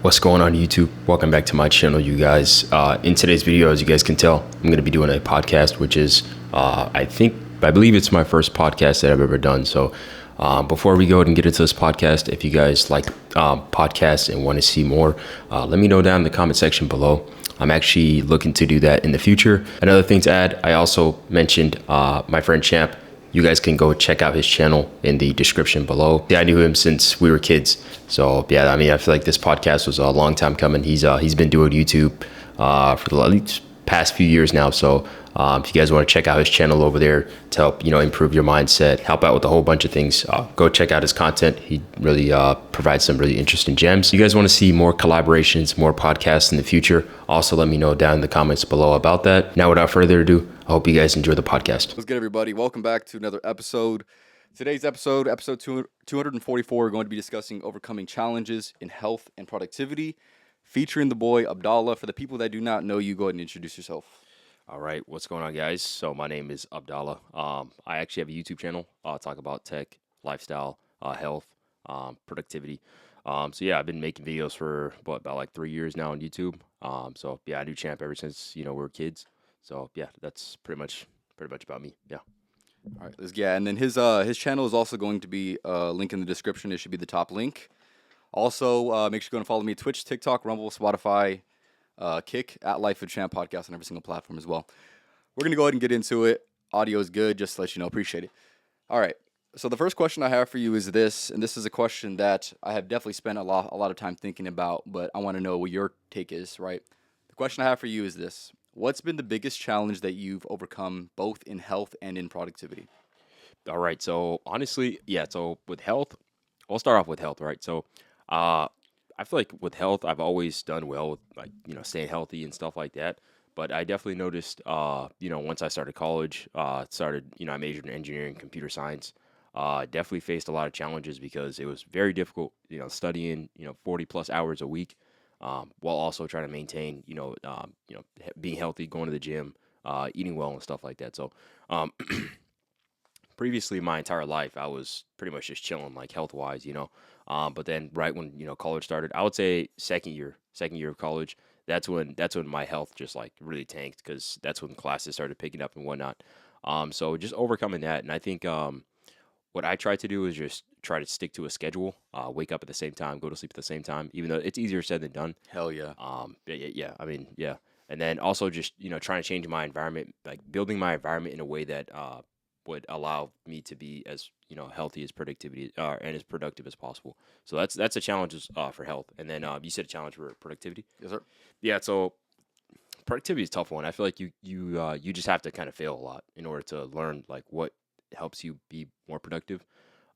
What's going on YouTube? Welcome back to my channel, you guys. In today's video, as you guys can tell, I'm going to be doing a podcast, which is, I believe it's my first podcast that I've ever done. So before we go ahead and get into this podcast, if you guys like podcasts and want to see more, let me know down in the comment section below. I'm actually looking to do that in the future. Another thing to add, I also mentioned my friend Champ. You guys can go check out his channel in the description below. Yeah, I knew him since we were kids. So yeah, I mean, I feel like this podcast was a long time coming. He's been doing YouTube for the past few years now. So if you guys want to check out his channel over there to help, improve your mindset, help out with a whole bunch of things, go check out his content. He really provides some really interesting gems. You guys want to see more collaborations, more podcasts in the future, also let me know down in the comments below about that. Now, without further ado, I hope you guys enjoy the podcast. What's good, everybody? Welcome back to another episode. Today's episode 244, we're going to be discussing overcoming challenges in health and productivity, featuring the boy Abdallah. For the people that do not know you, go ahead and introduce yourself. All right, what's going on, guys? So my name is Abdallah. I actually have a YouTube channel. Talk about tech, lifestyle, health, productivity. So yeah, I've been making videos for about like 3 years now on YouTube. So yeah, I knew Champ ever since we were kids. So yeah, that's pretty much about me. Yeah. All right, and then his channel is also going to be link in the description. It should be the top link. Also, make sure you go and follow me at Twitch, TikTok, Rumble, Spotify, Kick at LifeOfAChamp Podcast on every single platform as well. We're gonna go ahead and get into it. Audio is good, just to let you know. Appreciate it. All right. So the first question I have for you is this, and this is a question that I have definitely spent a lot of time thinking about, but I want to know what your take is. Right. The question I have for you is this. What's been the biggest challenge that you've overcome both in health and in productivity? All right. So honestly, yeah. So with health, I'll start off with health, right? So I feel like with health, I've always done well with staying healthy and stuff like that. But I definitely noticed, once I started college, I majored in engineering, computer science. Definitely faced a lot of challenges because it was very difficult, studying, 40 plus hours a week. While also trying to maintain, being healthy, going to the gym, eating well and stuff like that. So, previously my entire life, I was pretty much just chilling, like health wise, but then right when, college started, I would say second year of college, that's when my health just like really tanked because that's when classes started picking up and whatnot. So just overcoming that. And I think, what I try to do is just try to stick to a schedule, wake up at the same time, go to sleep at the same time, even though it's easier said than done. Hell yeah. Yeah. I mean, yeah. And then also just, trying to change my environment, like building my environment in a way that would allow me to be as, healthy as productivity and as productive as possible. So that's a challenge for health. And then you said a challenge for productivity. Yes, sir. Yeah. So productivity is a tough one. I feel like you just have to kind of fail a lot in order to learn like what helps you be more productive.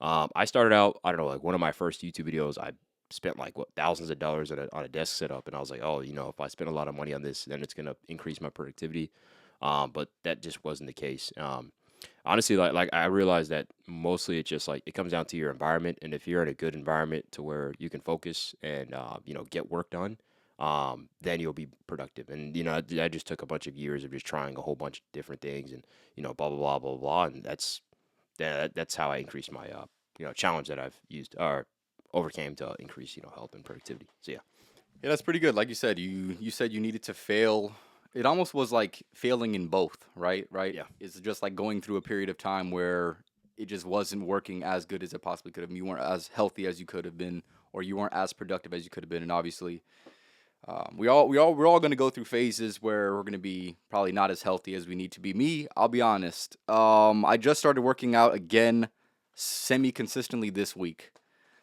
I started out, I don't know, like one of my first YouTube videos, I spent like thousands of dollars on a desk setup, and I was like, oh, if I spend a lot of money on this, then it's gonna increase my productivity. But that just wasn't the case. Honestly, like I realized that mostly it's just like it comes down to your environment, and if you're in a good environment to where you can focus and get work done, then you'll be productive. And I just took a bunch of years of just trying a whole bunch of different things, and blah blah blah blah blah, and that's how I increased my challenge that I've used or overcame to increase health and productivity. So yeah. Yeah, that's pretty good. Like you said, you said you needed to fail. It almost was like failing in both, right? Right? Yeah. It's just like going through a period of time where it just wasn't working as good as it possibly could have been. You weren't as healthy as you could have been, or you weren't as productive as you could have been. And obviously, we're all going to go through phases where we're going to be probably not as healthy as we need to be. Me, I'll be honest. I just started working out again, semi-consistently this week.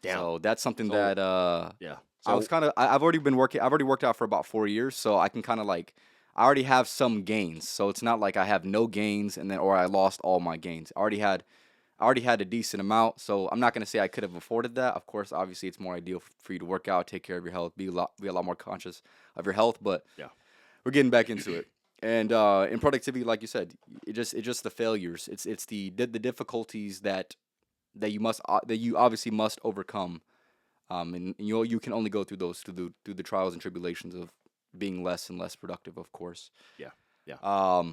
Damn. So that's something So, that Yeah. I was kind of. I've already been working. I've already worked out for about 4 years, so I can kind of like. I already have some gains, so it's not like I have no gains and then or I lost all my gains. I already had a decent amount, so I'm not gonna say I could have afforded that. Of course, obviously, it's more ideal for you to work out, take care of your health, be a lot more conscious of your health. But Yeah. we're getting back into it. And in productivity, like you said, it's just the failures. It's the difficulties that you obviously must overcome. And you can only go through those through the trials and tribulations of being less and less productive, of course. Yeah. Yeah.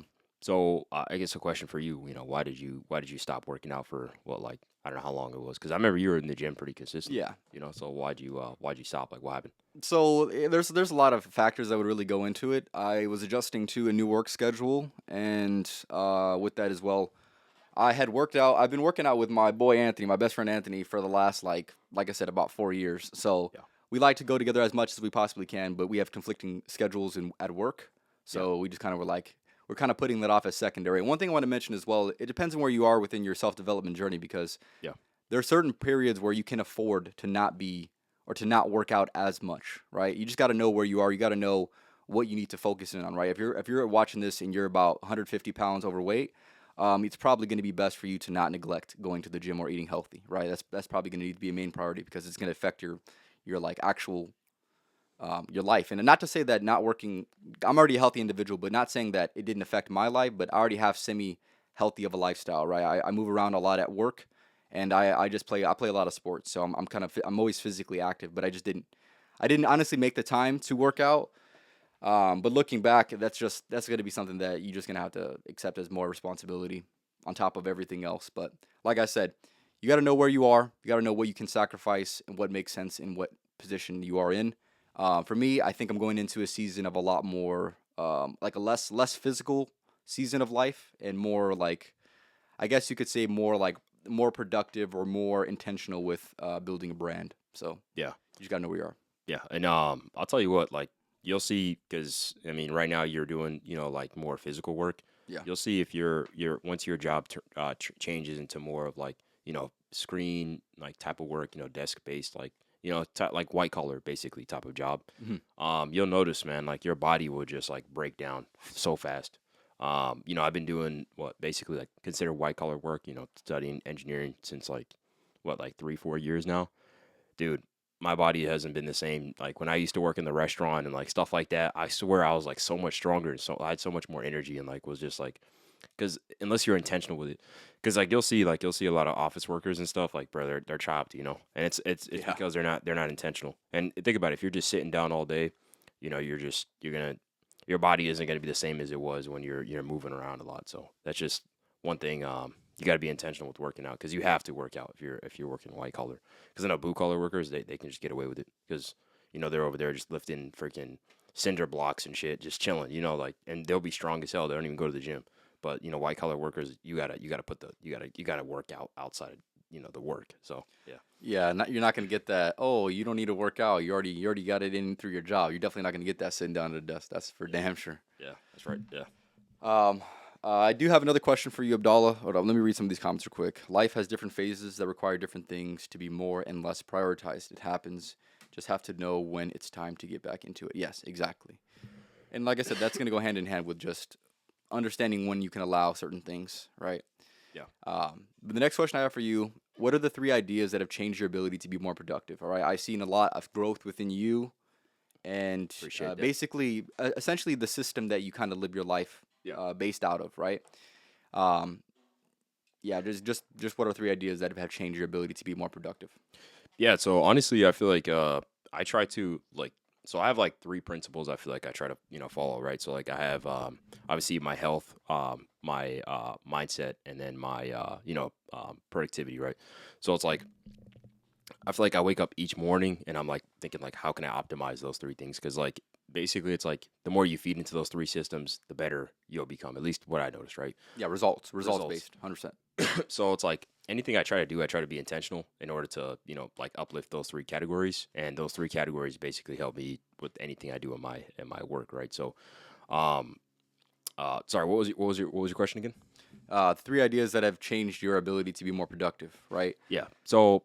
So I guess a question for you, why did you stop working out for what, like, I don't know how long it was, because I remember you were in the gym pretty consistently. Yeah. So why'd you stop? Like, what happened? So there's a lot of factors that would really go into it. I was adjusting to a new work schedule, and with that as well, I had worked out. I've been working out with my boy Anthony, my best friend Anthony, for the last like I said, about 4 years. So Yeah. we like to go together as much as we possibly can, but we have conflicting schedules at work. Yeah. So we just kind of were like, we're kind of putting that off as secondary. And one thing I want to mention as well, it depends on where you are within your self development journey, because Yeah. there are certain periods where you can afford to not be or to not work out as much, right? You just got to know where you are. You got to know what you need to focus in on, right? If you're watching this and you're about 150 pounds overweight, it's probably going to be best for you to not neglect going to the gym or eating healthy, right? That's probably going to need to be a main priority, because it's going to affect your like actual your life. And not to say that not working, I'm already a healthy individual, but not saying that it didn't affect my life. But I already have semi healthy of a lifestyle, right? I move around a lot at work, and I just play a lot of sports, so I'm always physically active. But I didn't honestly make the time to work out. But looking back, that's going to be something that you're just going to have to accept as more responsibility on top of everything else. But like I said, you got to know where you are. You got to know what you can sacrifice and what makes sense in what position you are in. For me, I think I'm going into a season of a lot more like a less physical season of life, and more like, I guess you could say, more productive or more intentional with building a brand. So Yeah. you just gotta know where you are. Yeah. And I'll tell you what, like, you'll see, because I mean, right now you're doing, like, more physical work. Yeah. You'll see if once your job changes into more of, like, screen, like, type of work, desk based, like, like white collar basically type of job. Mhm. You'll notice, man, like, your body will just, like, break down so fast. I've been doing what basically, like, consider white collar work, studying engineering since, like, what, like 3-4 years now, dude. My body hasn't been the same. Like, when I used to work in the restaurant and, like, stuff like that, I swear I was, like, so much stronger, and so I had so much more energy, and, like, was just like, because unless you're intentional with it, because, like, you'll see a lot of office workers and stuff, like, bro, they're chopped, and it's Yeah. because they're not intentional. And think about it, if you're just sitting down all day, you're gonna your body isn't gonna be the same as it was when you're moving around a lot. So that's just one thing. You got to be intentional with working out, because you have to work out if you're working white collar. Because I know blue collar workers, they can just get away with it, because they're over there just lifting freaking cinder blocks and shit, just chilling. Like, and they'll be strong as hell. They don't even go to the gym. But white collar workers, you gotta work out outside of the work. So yeah. Yeah, you're not gonna get that. Oh, you don't need to work out. You already got it in through your job. You're definitely not gonna get that sitting down at a desk. That's for damn sure. Yeah, that's right. Yeah. Um, I do have another question for you, Abdallah. Hold on, let me read some of these comments real quick. Life has different phases that require different things to be more and less prioritized. It happens. Just have to know when it's time to get back into it. Yes, exactly. And like I said, that's gonna go hand in hand with just understanding when you can allow certain things, right? Yeah. But the next question I have for you: what are the 3 ideas that have changed your ability to be more productive? All right, I've seen a lot of growth within you, and Appreciate that. basically, essentially, the system that you kind of live your life Yeah. based out of, right? Um, yeah, just what are 3 ideas that have changed your ability to be more productive? Yeah, so honestly, I feel like I try to, like, so I have, like, three principles I feel like I try to follow, right? So, like, I have obviously my health, my mindset, and then my productivity, right? So it's like, I feel like I wake up each morning and I'm, like, thinking, like, how can I optimize those three things? Because, like, basically it's like the more you feed into those three systems, the better you'll become. At least what I noticed, right? Yeah, results Results. based, 100%. So it's like anything I try to do, I try to be intentional in order to, like, uplift those three categories. And those three categories basically help me with anything I do in my work, right? So, um, sorry, what was your question again? 3 ideas that have changed your ability to be more productive, right? Yeah. So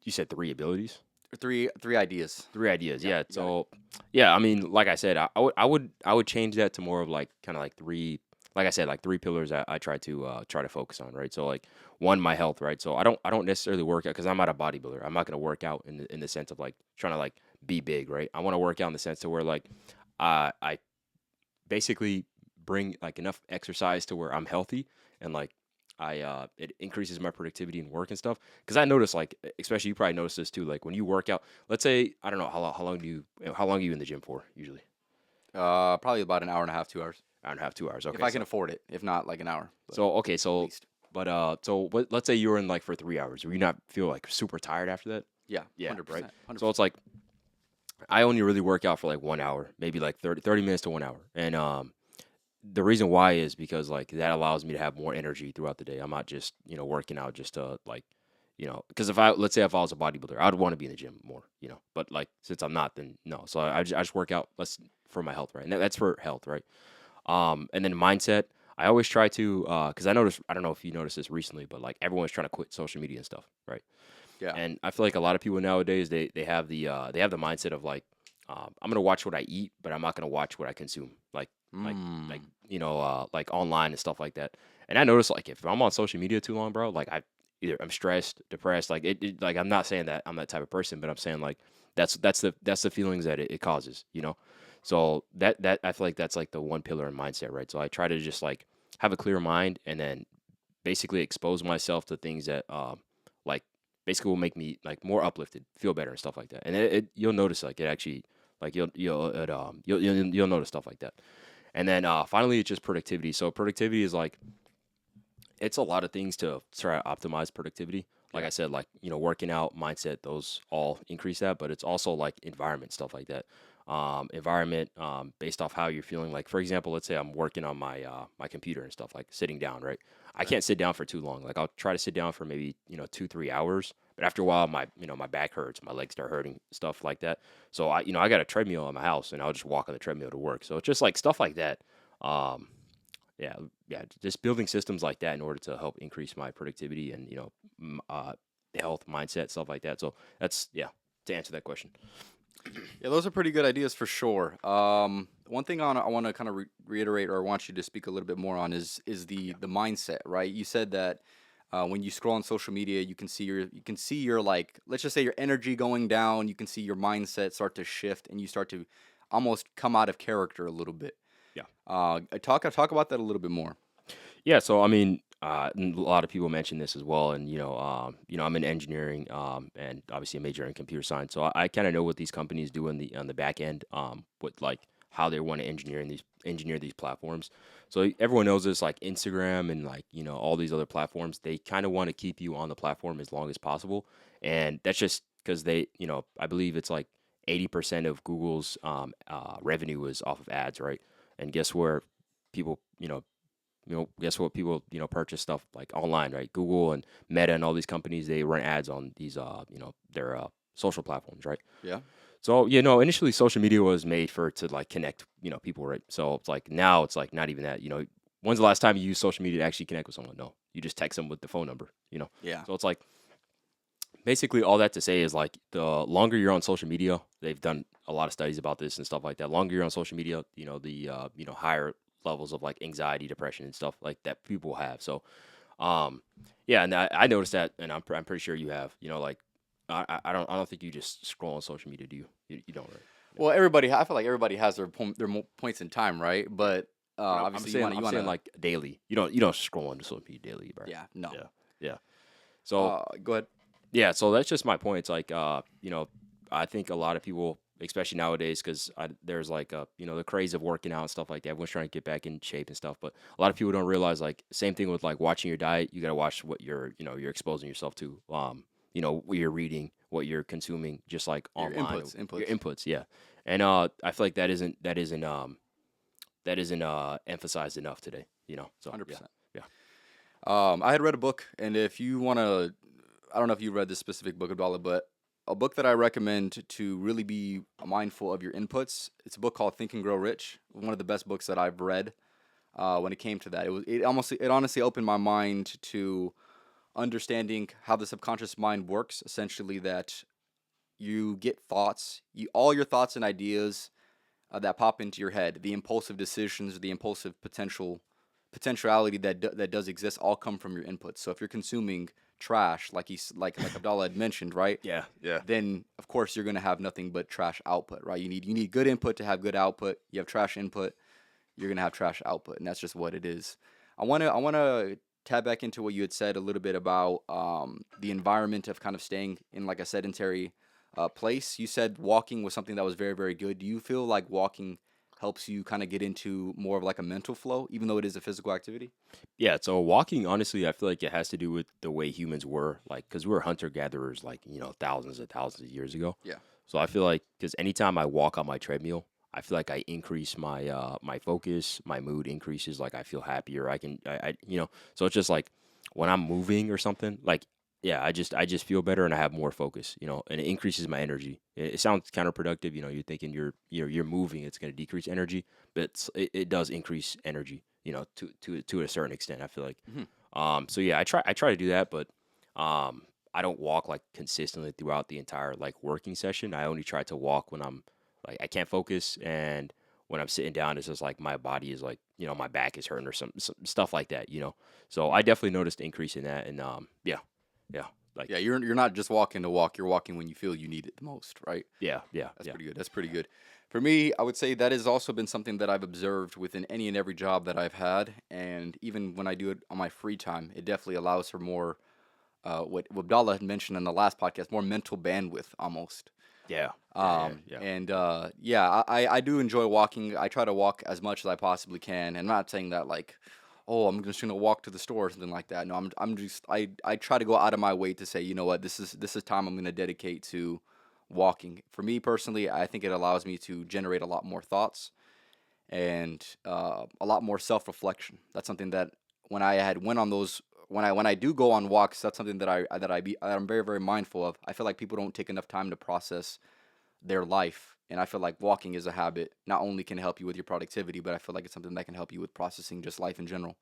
you said three abilities, Three ideas. three ideas. Yeah, Yeah. you got it. So yeah, I mean, like I said, I would change that to more of, like, kind of like three. Like I said, like, three pillars I try to focus on, right? So, like, one, my health, right? So I don't necessarily work out because I'm not a bodybuilder. I'm not gonna work out in the sense of, like, trying to, like, be big, right? I want to work out in the sense to where, like, I basically bring, like, enough exercise to where I'm healthy, and, like, it increases my productivity in work and stuff. Because I notice, like, especially you probably notice this too, like, when you work out, let's say, I don't know how long are you in the gym for usually? Probably about an hour and a half, 2 hours. hour and a half, 2 hours. If Okay, I can afford it. If not, like an hour. But so okay, at so least. let's say you were in like for 3 hours. Would you not feel like super tired after that? Yeah, Yeah, right. 100%. So 100%. it's like I only really work out for like 1 hour, maybe like 30 minutes to 1 hour. And the reason why is because like that allows me to have more energy throughout the day. I'm not just, working out just to like, because let's say if I was a bodybuilder, I'd want to be in the gym more, but like since I'm not, then no. So I just work out less for my health, right? And that's for health, right? And then mindset, I always try to, because I don't know if you noticed this recently, but like everyone's trying to quit social media and stuff, right? Yeah. And I feel like a lot of people nowadays they have the mindset of like I'm gonna watch what I eat, but I'm not gonna watch what I consume, like Mm. like online and stuff like that. And I notice like if I'm on social media too long, bro, like I'm stressed, depressed, like like I'm not saying that I'm that type of person, but I'm saying like that's the feelings that it causes. So that I feel like that's like the one pillar in mindset, right? So I try to just like have a clear mind and then basically expose myself to things that like basically will make me like more uplifted, feel better and stuff like that. And you'll notice like it actually like you'll notice stuff like that. And then finally it's just productivity. So productivity is like it's a lot of things to try to optimize productivity. Like Yeah. I said, like working out, mindset, those all increase that, but it's also like environment stuff like that. Environment based off how you're feeling. Like for example, let's say I'm working on my computer and stuff, like sitting down, right? I Right. can't sit down for too long. Like I'll try to sit down for maybe 2-3 hours, but after a while, my back hurts, my legs start hurting, stuff like that. So I got a treadmill in my house, and I'll just walk on the treadmill to work. So it's just like stuff like that. Um, yeah, yeah, just building systems like that in order to help increase my productivity and health, mindset, stuff like that. So that's yeah, to answer that question. Yeah, those are pretty good ideas for sure. One thing I want to kind of reiterate, or I want you to speak a little bit more on, is the mindset, right? You said that when you scroll on social media, you can see your like, let's just say your energy going down. You can see your mindset start to shift, and you start to almost come out of character a little bit. Yeah. Talk about that a little bit more. Yeah, so I mean, a lot of people mention this as well, and I'm in engineering, and obviously a major in computer science, so I kind of know what these companies do on the back end, with like how they want to engineer these platforms. So everyone knows this, like Instagram and like all these other platforms, they kind of want to keep you on the platform as long as possible, and that's just because I believe it's like 80% of Google's revenue is off of ads, right? And guess where people guess what people purchase stuff like online, right? Google and Meta and all these companies, they run ads on these their social platforms, right? Yeah. So initially social media was made for to like connect people, right? So it's like now it's like not even that. When's the last time you used social media to actually connect with someone? No, you just text them with the phone number. Yeah. So it's like basically all that to say is like the longer you're on social media, they've done a lot of studies about this and stuff like that. Longer you're on social media, the higher levels of like anxiety, depression, and stuff like that people have. So, yeah, and I noticed that, and I'm pretty sure you have. Like I don't think you just scroll on social media, do you? You don't, right? No. Well, I feel like everybody has their points in time, right? But But I'm obviously saying you I'm want saying to. like daily. You don't scroll on social media daily, right? Yeah. No. Yeah, yeah. So Go ahead. yeah, so that's just my point. It's like, I think a lot of people, especially nowadays, because there's like, the craze of working out and stuff like that. Everyone's trying to get back in shape and stuff, but a lot of people don't realize, like, same thing with like watching your diet. You got to watch what you're exposing yourself to. What you're reading, what you're consuming, just like Your online, your inputs. inputs. Yeah, and I feel like that isn't emphasized enough today. So Hundred yeah, percent. yeah, I had read a book, and if you want to, I don't know if you read this specific book about it, but a book that I recommend to really be mindful of your inputs. It's a book called Think and Grow Rich. One of the best books that I've read. When it came to that, it honestly opened my mind to understanding how the subconscious mind works. Essentially, that you get thoughts, all your thoughts and ideas that pop into your head, the impulsive decisions, the impulsive potentiality that does exist, all come from your inputs. So if you're consuming trash, like Abdallah had mentioned, right? yeah, yeah. Then of course you're gonna have nothing but trash output, right? You need good input to have good output. You have trash input, you're gonna have trash output, and that's just what it is. I wanna tap back into what you had said a little bit about the environment of kind of staying in like a sedentary place. You said walking was something that was very, very good. Do you feel like walking helps you kind of get into more of like a mental flow, even though it is a physical activity? Yeah, so walking, honestly, I feel like it has to do with the way humans were, like, because we were hunter gatherers, like, thousands and thousands of years ago. Yeah. So I feel like, because anytime I walk on my treadmill, I feel like I increase my focus, my mood increases, like I feel happier. So it's just like when I'm moving or something, like, yeah, I just feel better and I have more focus, and it increases my energy. It sounds counterproductive, you're thinking you're moving, it's going to decrease energy, but it does increase energy, to a certain extent, I feel like. Hmm. So yeah, I try to do that, but I don't walk like consistently throughout the entire like working session. I only try to walk when I'm like I can't focus, and when I'm sitting down, it's just like my body is like, my back is hurting or some stuff like that. So I definitely noticed an increase in that, and yeah, yeah, like Yeah, you're not just walking to walk. You're walking when you feel you need it the most, right? yeah, yeah, That's yeah, pretty good. That's pretty good. For me, I would say that has also been something that I've observed within any and every job that I've had, and even when I do it on my free time, it definitely allows for more. What Abdallah had mentioned in the last podcast, more mental bandwidth almost. yeah, yeah, yeah, yeah. And yeah, I do enjoy walking. I try to walk as much as I possibly can. And I'm not saying that like, oh, I'm just gonna walk to the store or something like that. No, I try to go out of my way to say, you know what, this is time I'm gonna dedicate to walking. For me personally, I think it allows me to generate a lot more thoughts and a lot more self reflection. That's something that when I had went on those when I do go on walks, that's something that I'm very very mindful of. I feel like people don't take enough time to process their life. And I feel like walking is a habit. Not only can it help you with your productivity, but I feel like it's something that can help you with processing just life in general.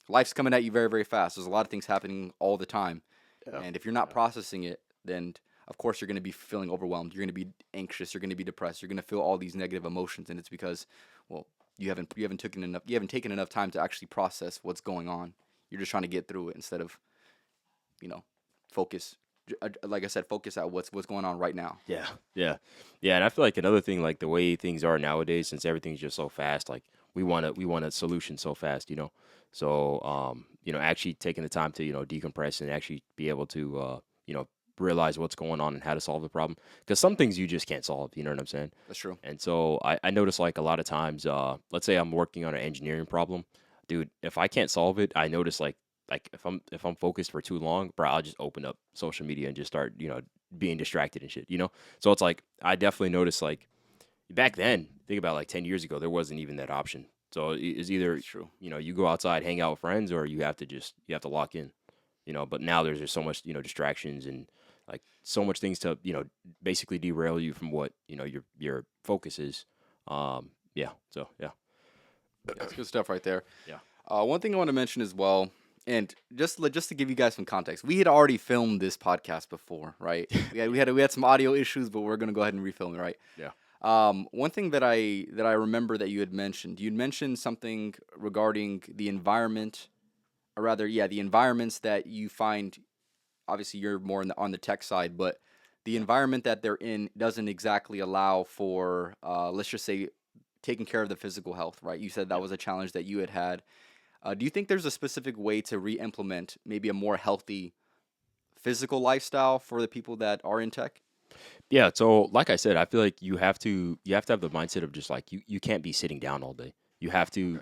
Life's coming at you very, very fast. There's a lot of things happening all the time. Yeah, And if you're not yeah. processing it, then of course you're going to be feeling overwhelmed. You're going to be anxious. You're going to be depressed. You're going to feel all these negative emotions. And it's because, well, you haven't taken enough time to actually process what's going on. You're just trying to get through it instead of, you know, focus. Like I said, focus at what's going on right now. Yeah, yeah, yeah, and I feel like another thing, like the way things are nowadays, since everything's just so fast, like we want a solution so fast. So actually taking the time to decompress and actually be able to realize what's going on and how to solve the problem, because some things you just can't solve. You know what I'm saying? That's true. And so I notice like a lot of times, let's say I'm working on an engineering problem, dude. If I can't solve it, I notice like if I'm focused for too long, bro, I'll just open up social media and just start being distracted and shit. So it's like I definitely noticed like back then, think about like 10 years ago, there wasn't even that option. So it's either That's true. you go outside, hang out with friends, or you have to lock in. But now there's just so much distractions and like so much things to basically derail you from what your focus is. Yeah. So yeah. Yeah, that's good stuff right there. Yeah. One thing I want to mention as well, and just to give you guys some context, we had already filmed this podcast before, right? We had some audio issues, but we're gonna go ahead and refilm it, right? Yeah. One thing that I remember that you'd mentioned something regarding the environment, or rather, yeah, the environments that you find. Obviously, you're more on the tech side, but the environment that they're in doesn't exactly allow for, let's just say, taking care of the physical health, right? You said that Yep. was a challenge that you had had. Do you think there's a specific way to re-implement maybe a more healthy physical lifestyle for the people that are in tech? Yeah, so like I said, I feel like you have to have the mindset of just like you can't be sitting down all day. Okay.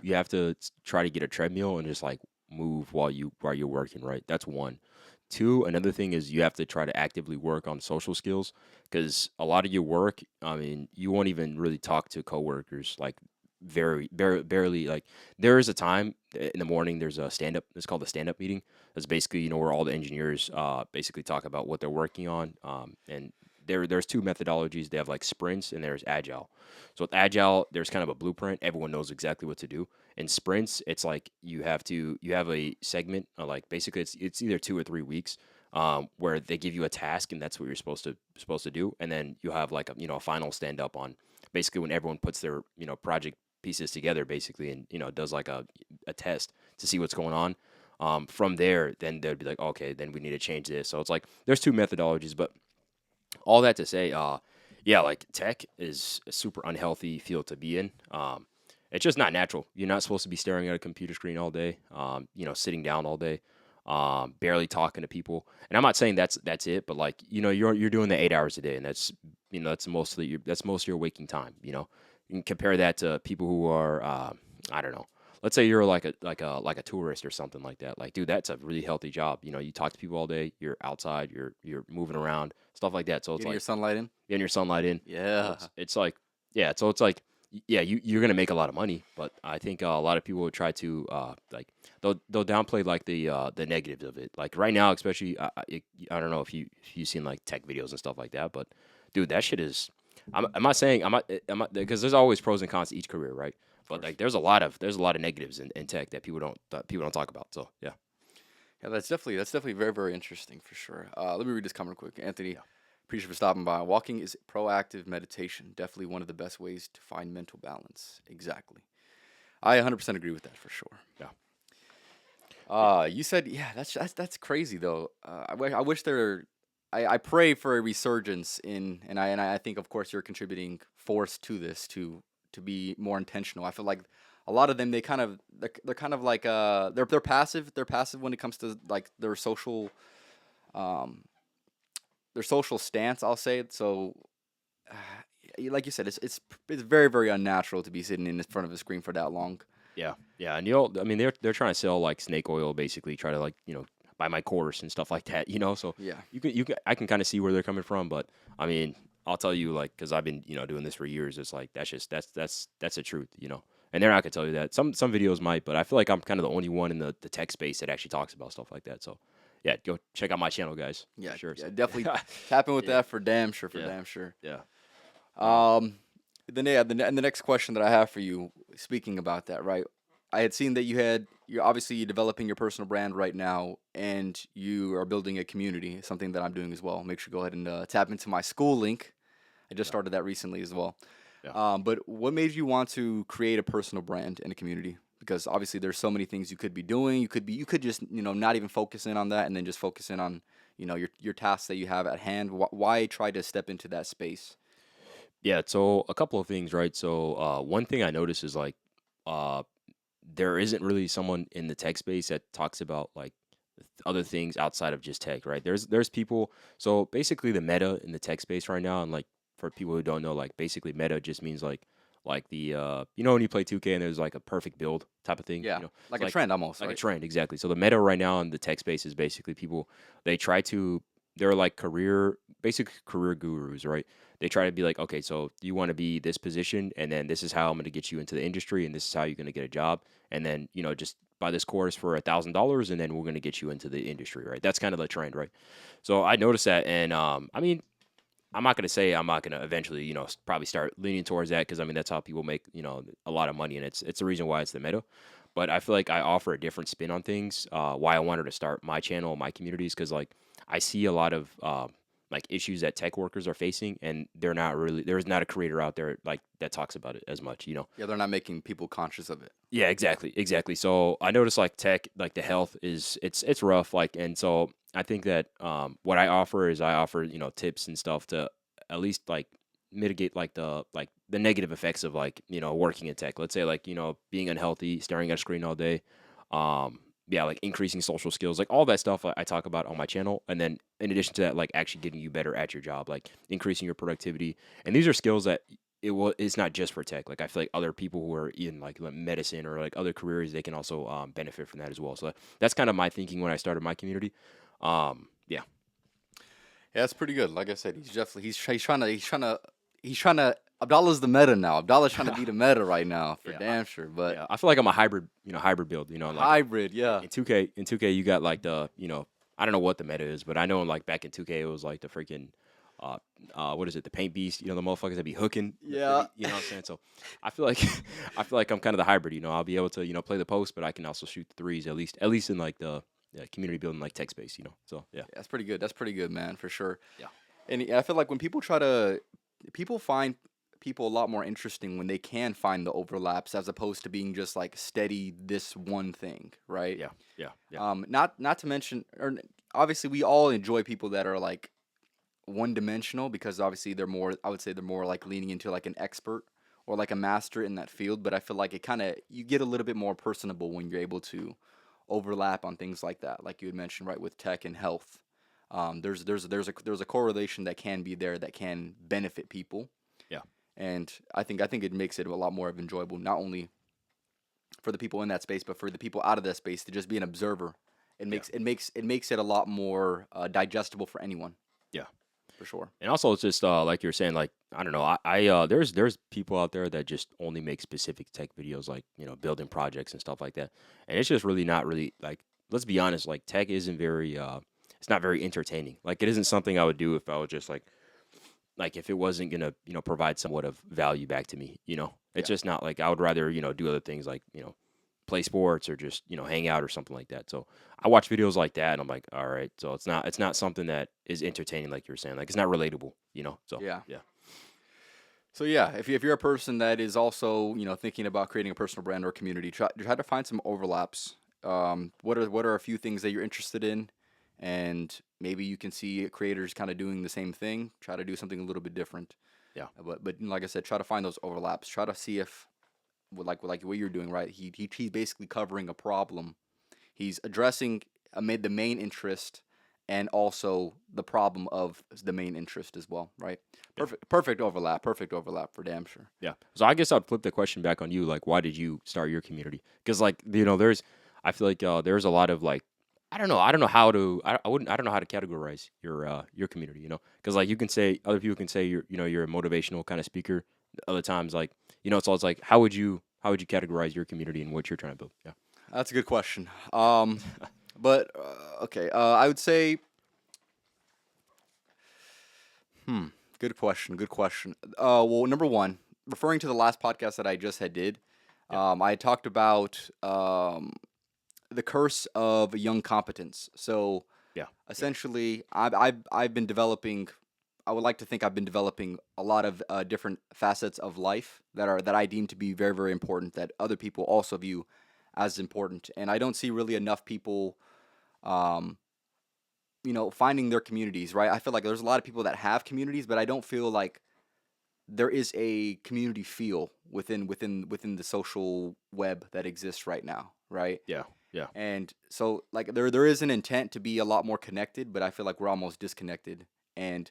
You have to try to get a treadmill and just like move while you're working, right? That's one. Two, another thing is you have to try to actively work on social skills, because a lot of your work, I mean, you won't even really talk to coworkers like barely. Like there is a time in the morning. There's a stand up. It's called the stand up meeting. That's basically where all the engineers basically talk about what they're working on. And there's two methodologies. They have like sprints and there's agile. So with agile, there's kind of a blueprint. Everyone knows exactly what to do. In sprints, it's like you have a segment, like basically it's either 2 or 3 weeks, where they give you a task and that's what you're supposed to do, and then you have like a final stand up on basically when everyone puts their project pieces together basically, and does like a test to see what's going on. From there, then they'd be like, okay, then we need to change this. So it's like there's two methodologies, but all that to say, yeah, like tech is a super unhealthy field to be in. It's just not natural. You're not supposed to be staring at a computer screen all day. Sitting down all day, barely talking to people. And I'm not saying that's it, but like you're doing the 8 hours a day, and that's that's most of your waking time. you can compare that to people who are, I don't know. Let's say you're like a tourist or something like that. Like, dude, that's a really healthy job. You know, you talk to people all day. You're outside. You're moving around, stuff like that. So it's Getting like your sunlight in. getting your sunlight in. Yeah. It's like, yeah. So it's like, yeah, you're gonna make a lot of money, but I think a lot of people would try to like they'll downplay like the negatives of it. Like right now, especially, I don't know if you've seen like tech videos and stuff like that, but dude, that shit is. I'm not saying I'm not because there's always pros and cons to each career, right? But like there's a lot of negatives in tech that people don't talk about. So yeah. Yeah, that's definitely very, very interesting for sure. Let me read this comment quick. Anthony, appreciate you for stopping by. Walking is proactive meditation. Definitely one of the best ways to find mental balance. Exactly. I 100% agree with that for sure. Yeah. You said, yeah, that's crazy though. I wish there. I pray for a resurgence in, and I think of course you're contributing force to this to be more intentional. I feel like a lot of them they're kind of like they're passive. They're passive when it comes to like um their social stance. I'll say it. So like you said, it's very, very unnatural to be sitting in front of a screen for that long. Yeah, yeah, and I mean, they're trying to sell like snake oil, basically, try to like buy my course and stuff like that, So Yeah. I can kind of see where they're coming from, but I mean, I'll tell you like because I've been doing this for years, it's like that's the truth. And they're not gonna tell you that. Some videos might, but I feel like I'm kind of the only one in the tech space that actually talks about stuff like that. So yeah, go check out my channel, guys. Yeah, Sure. yeah, definitely tap in with Yeah. that for damn sure, Yeah. damn sure. Yeah. And the next question that I have for you, speaking about that, right? I had seen that you're obviously developing your personal brand right now, and you are building a community, something that I'm doing as well. Make sure to go ahead and tap into my school link. I just started that recently as well. Yeah. But what made you want to create a personal brand in a community? Because obviously there's so many things you could be doing. You could just not even focus in on that, and then just focus in on your tasks that you have at hand. Why try to step into that space? Yeah, so a couple of things, right? So one thing I noticed is like uh, there isn't really someone in the tech space that talks about like other things outside of just tech, right? There's people. So basically, the meta in the tech space right now, and like for people who don't know, like basically meta just means like the when you play 2K and there's like a perfect build type of thing, Yeah, It's like a trend almost, like a right? trend, exactly. So the meta right now in the tech space is basically people they try to they're like basic career gurus, right? They try to be like, okay, so you want to be this position, and then this is how I'm going to get you into the industry, and this is how you're going to get a job, and then just buy this course for $1,000, and then we're going to get you into the industry, right? That's kind of the trend, right? So I noticed that, and I mean, I'm not going to say I'm not going to eventually, probably start leaning towards that because I mean that's how people make, a lot of money, and it's the reason why it's the meta. But I feel like I offer a different spin on things. Why I wanted to start my channel, my communities, because like I see a lot of like issues that tech workers are facing, and there's not a creator out there like that talks about it as much. Yeah, they're not making people conscious of it. Yeah, exactly. So I noticed like tech, like the health is it's rough, like, and so I think that what I offer is I offer tips and stuff to at least like mitigate like the negative effects of like working in tech. Let's say like being unhealthy, staring at a screen all day, yeah, like increasing social skills, like all that stuff I talk about on my channel, and then in addition to that, like actually getting you better at your job, like increasing your productivity, and these are skills that it's not just for tech. Like I feel like other people who are in like medicine or like other careers, they can also benefit from that as well. So that's kind of my thinking when I started my community. Yeah, Yeah, that's pretty good. Like I said, he's trying to Abdallah's the meta now. Abdallah's trying to be the meta right now for yeah, damn sure. But yeah. I feel like I'm a hybrid build. Like hybrid, yeah. in 2K you got like I don't know what the meta is, but I know like back in 2K it was like the freaking what is it, the paint beast, the motherfuckers that be hooking. Yeah. You know what I'm saying? So I feel like I feel like I'm kind of the hybrid, I'll be able to, play the post, but I can also shoot the threes at least in like the community building like tech space. So yeah. That's pretty good. That's pretty good, man, for sure. Yeah. And I feel like when people find people a lot more interesting when they can find the overlaps as opposed to being just like steady this one thing, right? Yeah. Not to mention, or obviously we all enjoy people that are like one dimensional because obviously I would say they're more like leaning into like an expert or like a master in that field. But I feel like you get a little bit more personable when you're able to overlap on things like that, like you had mentioned, right, with tech and health. There's a correlation that can be there that can benefit people. Yeah. And I think it makes it a lot more enjoyable, not only for the people in that space, but for the people out of that space to just be an observer. Yeah. It makes it a lot more digestible for anyone, Yeah. for sure. And also, it's just like you're saying, like I don't know, there's people out there that just only make specific tech videos, like building projects and stuff like that, and it's just really not really like, let's be honest, like tech isn't very it's not very entertaining. Like it isn't something I would do if I was just like if it wasn't gonna provide somewhat of value back to me. It's Yeah. just not like I would rather do other things like play sports or just hang out or something like that. So I watch videos like that and I'm like, all right, so it's not something that is entertaining, like you're saying, like it's not relatable. So Yeah. yeah. So yeah, if you're a person that is also thinking about creating a personal brand or community, try to find some overlaps. What are a few things that you're interested in, and maybe you can see creators kind of doing the same thing. Try to do something a little bit different. Yeah. But like I said, try to find those overlaps. Try to see if like what you're doing, right? He's basically covering a problem. He's addressing the main interest and also the problem of the main interest as well, right? Perfect overlap. Perfect overlap for damn sure. Yeah. So I guess I'd flip the question back on you. Like, why did you start your community? Because, like, I feel like there's a lot of like, I don't know how to, I don't know how to categorize your community. Because like you can say, other people can say you're a motivational kind of speaker. Other times, like, so it's like, how would you categorize your community and what you're trying to build? Yeah. That's a good question. But okay, I would say, good question, good question. Well, number one, referring to the last podcast that I just did, I talked about the curse of young competence. So Yeah. essentially, I've been developing. I would like to think I've been developing a lot of different facets of life that I deem to be very, very important, that other people also view as important. And I don't see really enough people, um, finding their communities. Right? I feel like there's a lot of people that have communities, but I don't feel like there is a community feel within the social web that exists right now. Right? Yeah. Yeah. And so like there is an intent to be a lot more connected, but I feel like we're almost disconnected. And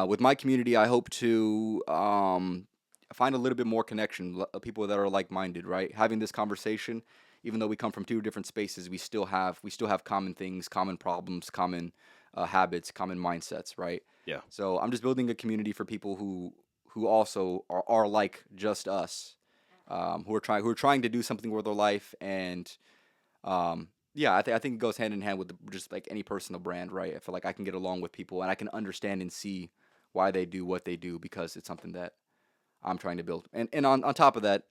with my community, I hope to find a little bit more connection, people that are like-minded, right? Having this conversation, even though we come from two different spaces, we still have common things, common problems, common habits, common mindsets, right? Yeah. So I'm just building a community for people who also are like just us, who are trying to do something with their life. And yeah, I think it goes hand in hand with just like any personal brand, right? I feel like I can get along with people and I can understand and see why they do what they do because it's something that I'm trying to build. And on top of that,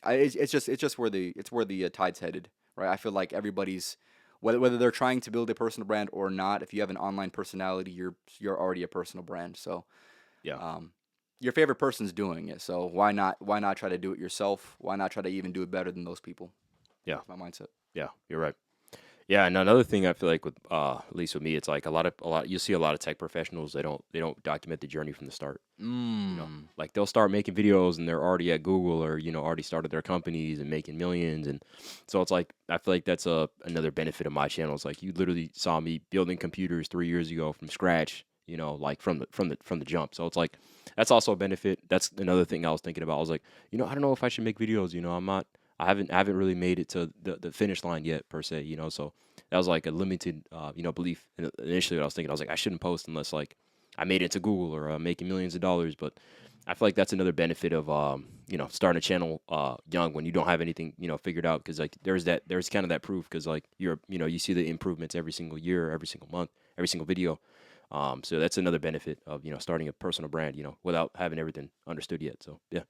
it's just where the tide's headed, right? I feel like everybody's, whether they're trying to build a personal brand or not, if you have an online personality, you're already a personal brand. So Yeah. your favorite person's doing it, so why not try to do it yourself? Why not try to even do it better than those people? Yeah. That's my mindset. Yeah. You're right. Yeah, and another thing I feel like with at least with me, it's like a lot you see a lot of tech professionals, they don't document the journey from the start. Like they'll start making videos and they're already at Google or already started their companies and making millions, and so it's like I feel like that's another benefit of my channel. It's like you literally saw me building computers 3 years ago from scratch, like from the jump. So it's like that's also a benefit. That's another thing I was thinking about. I was like, I don't know if I should make videos. I haven't really made it to the finish line yet per se. So that was like a limited belief. And initially, what I was thinking, I was like, I shouldn't post unless like I made it to Google or making millions of dollars. But I feel like that's another benefit of starting a channel young when you don't have anything figured out, because like there's kind of that proof, because like you see the improvements every single year, every single month, every single video. So that's another benefit of starting a personal brand without having everything understood yet. So yeah.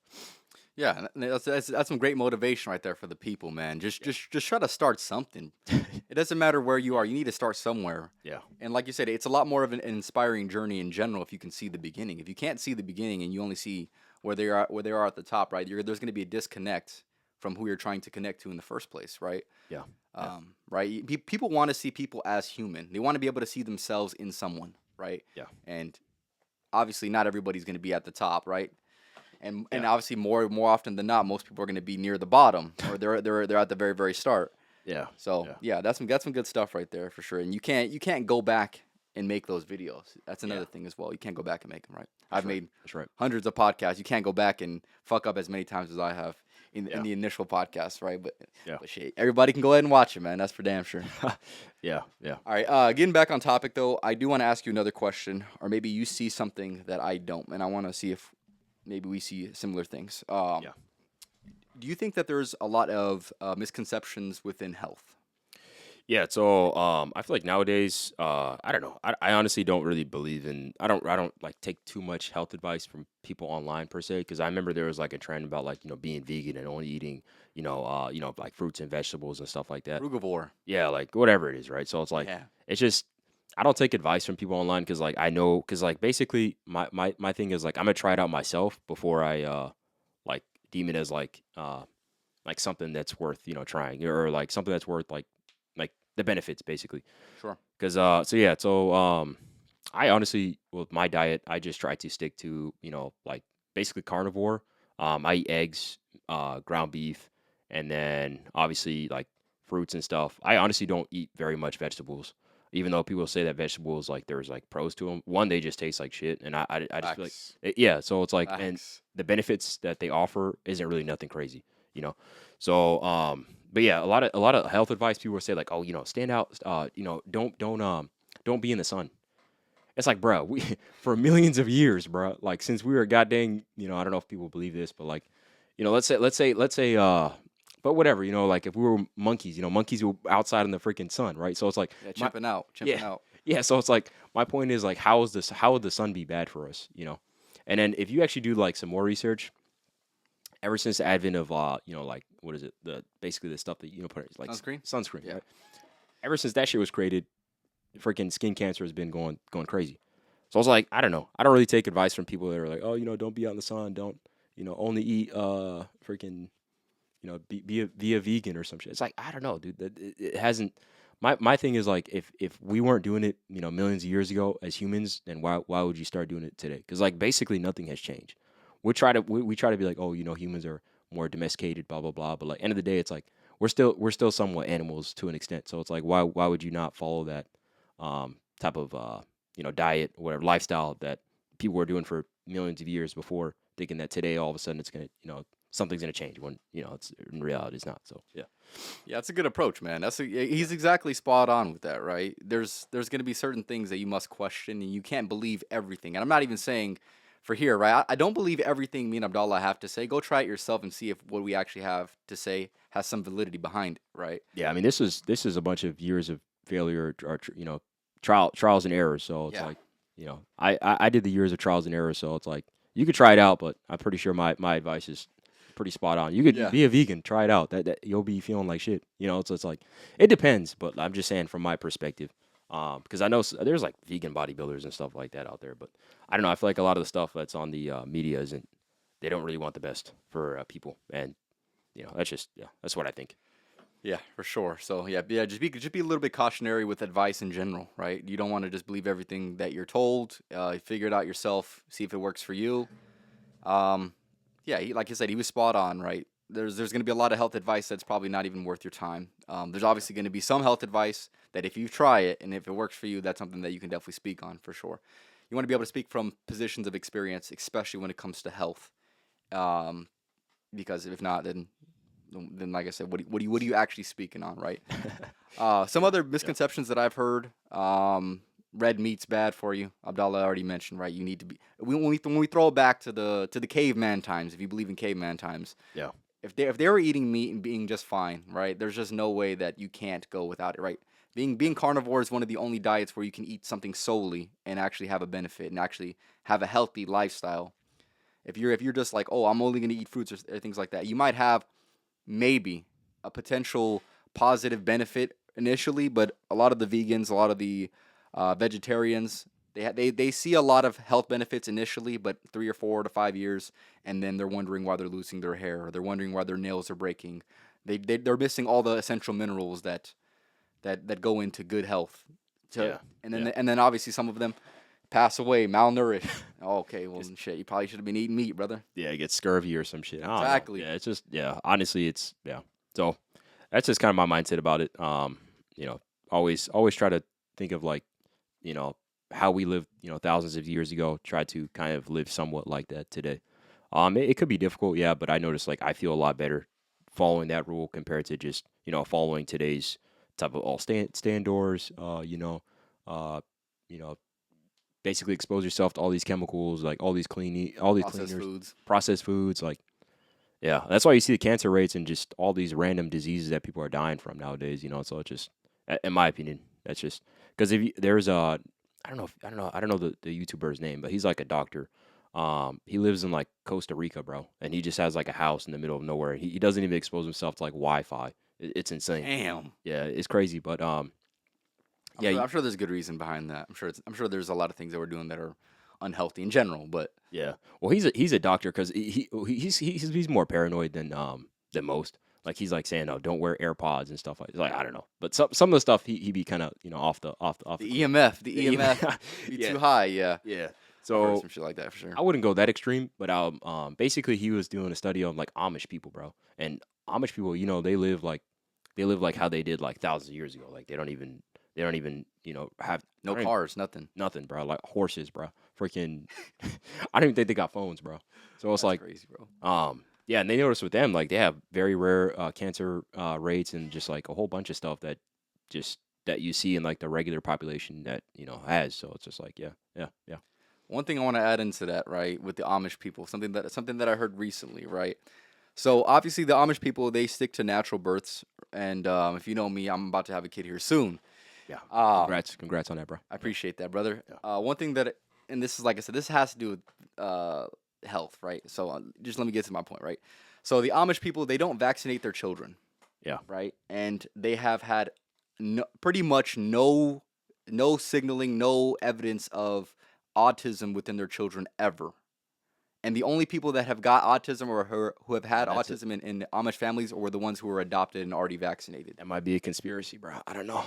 Yeah, and that's some great motivation right there for the people, man. Just try to start something. It doesn't matter where you are; you need to start somewhere. Yeah. And like you said, it's a lot more of an inspiring journey in general if you can see the beginning. If you can't see the beginning and you only see where they are at the top, right? There's going to be a disconnect from who you're trying to connect to in the first place, right? Yeah. Right. People want to see people as human. They want to be able to see themselves in someone, right? Yeah. And obviously, not everybody's going to be at the top, right? And Yeah. obviously more often than not, most people are going to be near the bottom, or they're at the very, very start. Yeah. So Yeah. yeah, that's some good stuff right there for sure. And you can't go back and make those videos. That's another Yeah. thing as well. You can't go back and make them, right? I've right. made That's right. hundreds of podcasts. You can't go back and fuck up as many times as I have in Yeah. the initial podcast, right? Yeah. But shit, everybody can go ahead and watch it, man. That's for damn sure. Yeah. Yeah. All right, getting back on topic though, I do want to ask you another question, or maybe you see something that I don't, and I want to see if maybe we see similar things. Yeah. Do you think that there's a lot of misconceptions within health? Yeah, so I feel like nowadays, I don't know. I honestly don't really believe in. I don't like take too much health advice from people online per se, because I remember there was like a trend about like being vegan and only eating like fruits and vegetables and stuff like that. Frugivore. Yeah, like whatever it is, right? So it's like Yeah. it's just I don't take advice from people online because like I know because like basically my thing is like I'm gonna try it out myself before I like deem it as like something that's worth trying or like something that's worth like the benefits basically. Sure. Because I honestly with my diet I just try to stick to like basically carnivore. I eat eggs, ground beef, and then obviously like fruits and stuff. I honestly don't eat very much vegetables, even though people say that vegetables like there's like pros to them. One, they just taste like shit, and I just feel like Facts. yeah. So it's like and Facts. the benefits that they offer isn't really nothing crazy, you know. So but yeah, a lot of health advice people will say like, oh, stand out, don't be in the sun. It's like, bro, we for millions of years, bro, like since we were goddamn, I don't know if people believe this, but like, let's say, but whatever, like if we were monkeys, monkeys were outside in the freaking sun, right? So it's like, Yeah, my, chimping out. Chimping yeah, out. yeah. So it's like, my point is like, how would the sun be bad for us, And then if you actually do like some more research, ever since the advent of like what is it, basically the stuff that put like sunscreen, Yeah. right? Ever since that shit was created, freaking skin cancer has been going crazy. So I was like, I don't know. I don't really take advice from people that are like, oh, don't be out in the sun. Don't, only eat freaking, be a vegan or some shit. It's like, I don't know, dude. It hasn't. My thing is like, if we weren't doing it, millions of years ago as humans, then why would you start doing it today? Because like basically nothing has changed. We try to be like, oh, humans are more domesticated, blah blah blah. But like end of the day, it's like we're still somewhat animals to an extent. So it's like why would you not follow that type of diet or whatever lifestyle that people were doing for millions of years before, thinking that today all of a sudden it's gonna something's gonna change when it's in reality it's not. So yeah. Yeah, that's a good approach, man. He's exactly spot on with that, right? There's going to be certain things that you must question, and you can't believe everything. And I'm not even saying for here, right? I don't believe everything me and Abdallah have to say. Go try it yourself and see if what we actually have to say has some validity behind it, right? Yeah, I mean this is a bunch of years of failure or trials and errors. So it's Yeah. like I did the years of trials and errors. So it's like you could try it out, but I'm pretty sure my advice is pretty spot on. You could Yeah. be a vegan, try it out. That you'll be feeling like shit. So it's like it depends. But I'm just saying from my perspective, because I know there's like vegan bodybuilders and stuff like that out there. But I don't know. I feel like a lot of the stuff that's on the media isn't. They don't really want the best for people, and that's what I think. Yeah, for sure. So yeah, just be a little bit cautionary with advice in general, right? You don't want to just believe everything that you're told. Figure it out yourself, see if it works for you. Um, yeah, like I said, he was spot on, right? There's going to be a lot of health advice that's probably not even worth your time. There's obviously going to be some health advice that if you try it and if it works for you, that's something that you can definitely speak on for sure. You want to be able to speak from positions of experience, especially when it comes to health, um, because if not, then like I said, what are you actually speaking on, right? Some other misconceptions that I've heard. Red meat's bad for you. Abdallah already mentioned, right? You need to be when we throw it back to the caveman times. If you believe in caveman times, Yeah. if they were eating meat and being just fine, right? There's just no way that you can't go without it, right? Being carnivore is one of the only diets where you can eat something solely and actually have a benefit and actually have a healthy lifestyle. If you're just like, oh, I'm only gonna eat fruits or things like that, you might have maybe a potential positive benefit initially, but a lot of the vegans, a lot of the vegetarians, they see a lot of health benefits initially, but 3 or 4 to 5 years, and then they're wondering why they're losing their hair, or they're wondering why their nails are breaking. They're missing all the essential minerals that go into good health. Yeah. And then obviously some of them pass away malnourished. Okay, well shit, you probably should have been eating meat, brother. Yeah, it gets scurvy or some shit. I don't know. Exactly. Yeah, it's just honestly, it's So that's just kind of my mindset about it. Always try to think of like, how we lived, thousands of years ago, try to kind of live somewhat like that today. It could be difficult, yeah, but I notice like I feel a lot better following that rule compared to just following today's type of all stand doors. Uh, you know, basically expose yourself to all these chemicals, like all these Processed cleaners, foods. processed foods, like yeah, that's why you see the cancer rates and just all these random diseases that people are dying from nowadays. So it's just, in my opinion, that's just because there's a, I don't know the YouTuber's name, but he's like a doctor. He lives in like Costa Rica, bro, and he just has like a house in the middle of nowhere. He doesn't even expose himself to like Wi-Fi. It's insane. Damn. Yeah, it's crazy, but I'm yeah, sure, I'm sure there's good reason behind that. I'm sure there's a lot of things that we're doing that are unhealthy in general. But yeah. Well, he's a doctor because he's more paranoid than most. Like he's like saying, "No, don't wear AirPods and stuff like." Like I don't know, but some of the stuff he be kind of off the the EMF be yeah too high. Yeah. yeah. I've heard So some shit like that for sure. I wouldn't go that extreme, but basically he was doing a study on like Amish people, bro, and Amish people, they live like how they did like thousands of years ago. Like they don't even have No I don't even- cars, nothing. nothing, bro. Like horses, bro. Freaking, I don't even think they got phones, bro. So it's That's like, crazy, bro. yeah, and they notice with them, like they have very rare cancer rates and just like a whole bunch of stuff that you see in like the regular population that has. So it's just like, yeah. One thing I want to add into that, right, with the Amish people, something that I heard recently, right. So obviously the Amish people, they stick to natural births, and if you know me, I'm about to have a kid here soon. Yeah. Um, Congrats on that, bro. I appreciate that, brother. Yeah. One thing that, and this is like I said, this has to do with health, right? So just let me get to my point, right? So the Amish people, they don't vaccinate their children, Yeah. right? And they have had pretty much no signaling, no evidence of autism within their children ever. And the only people that have got autism or who have had That's it. autism in Amish families were the ones who were adopted and already vaccinated. That might be a conspiracy, bro. I don't know.